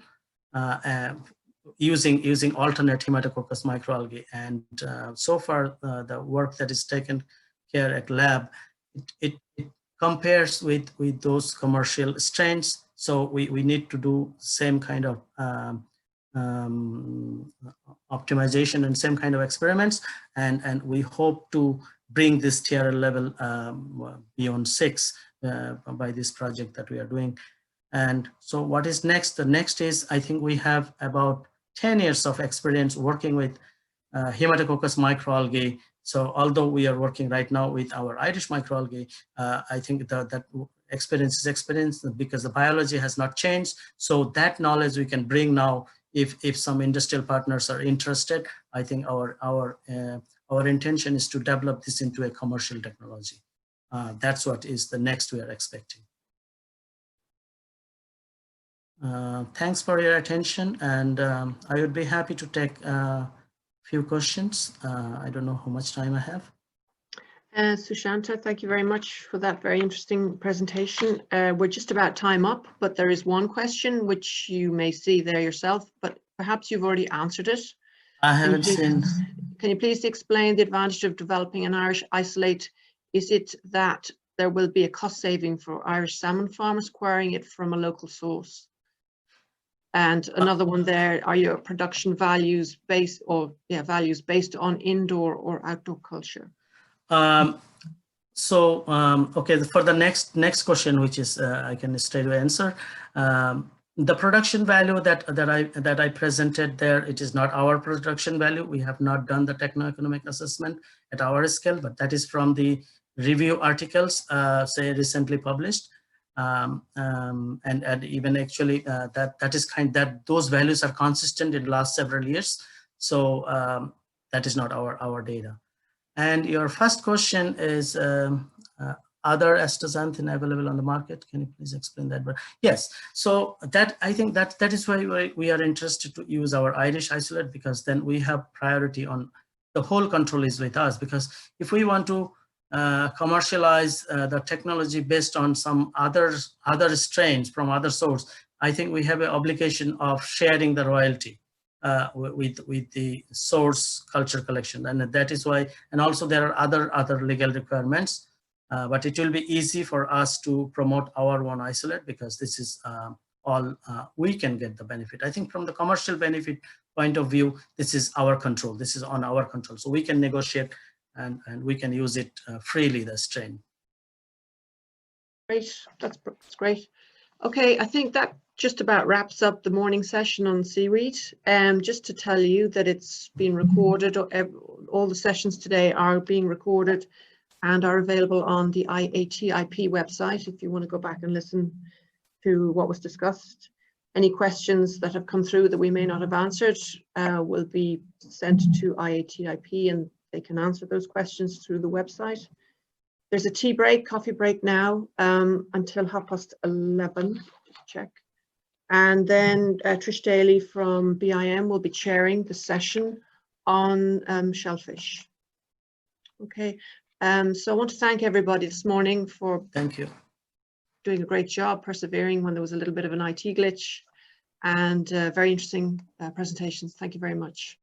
using alternate Haematococcus microalgae. And so far the work that is taken here at lab, it compares with those commercial strains. So we need to do same kind of optimization and same kind of experiments, and we hope to bring this TRL level beyond 6 by this project that we are doing. And so what is next? The next is, I think we have about 10 years of experience working with Haematococcus microalgae. So although we are working right now with our Irish microalgae, I think that experience is experience because the biology has not changed. So that knowledge we can bring now if some industrial partners are interested. I think our intention is to develop this into a commercial technology. That's what is the next we are expecting. Thanks for your attention, and I would be happy to take a few questions. I don't know how much time I have. Sushanta, thank you very much for that very interesting presentation. We're just about time up, but there is one question which you may see there yourself, but perhaps you've already answered it. I haven't seen. Can you please explain the advantage of developing an Irish isolate? Is it that there will be a cost saving for Irish salmon farmers acquiring it from a local source? And another one there, are your production values based, or values based on indoor or outdoor culture? Okay, for the next question, which is I can straight away answer. The production value that I presented there, it is not our production value. We have not done the techno-economic assessment at our scale, but that is from the review articles, say recently published. And even actually that is those values are consistent in the last several years. So that is not our data. And your first question is other astaxanthin available on the market. Can you please explain that? But yes, so that I think that is why we are interested to use our Irish isolate, because then we have priority on the whole control is with us, because if we want to commercialize the technology based on some other strains from other source, I think we have an obligation of sharing the royalty with the source culture collection, and that is why. And also there are other legal requirements, but it will be easy for us to promote our one isolate, because this is all we can get the benefit. I think from the commercial benefit point of view, this is our control. This is on our control, so we can negotiate and we can use it freely, the strain. Great, that's great. Okay, I think that just about wraps up the morning session on seaweed. Just to tell you that it's been recorded, all the sessions today are being recorded and are available on the IATiP website if you want to go back and listen to what was discussed. Any questions that have come through that we may not have answered will be sent to IATiP, and they can answer those questions through the website. There's a tea break, coffee break now until 11:30, just check. And then Trish Daly from BIM will be chairing the session on shellfish. Okay, so I want to thank everybody this morning for doing a great job, persevering when there was a little bit of an IT glitch, and very interesting presentations. Thank you very much.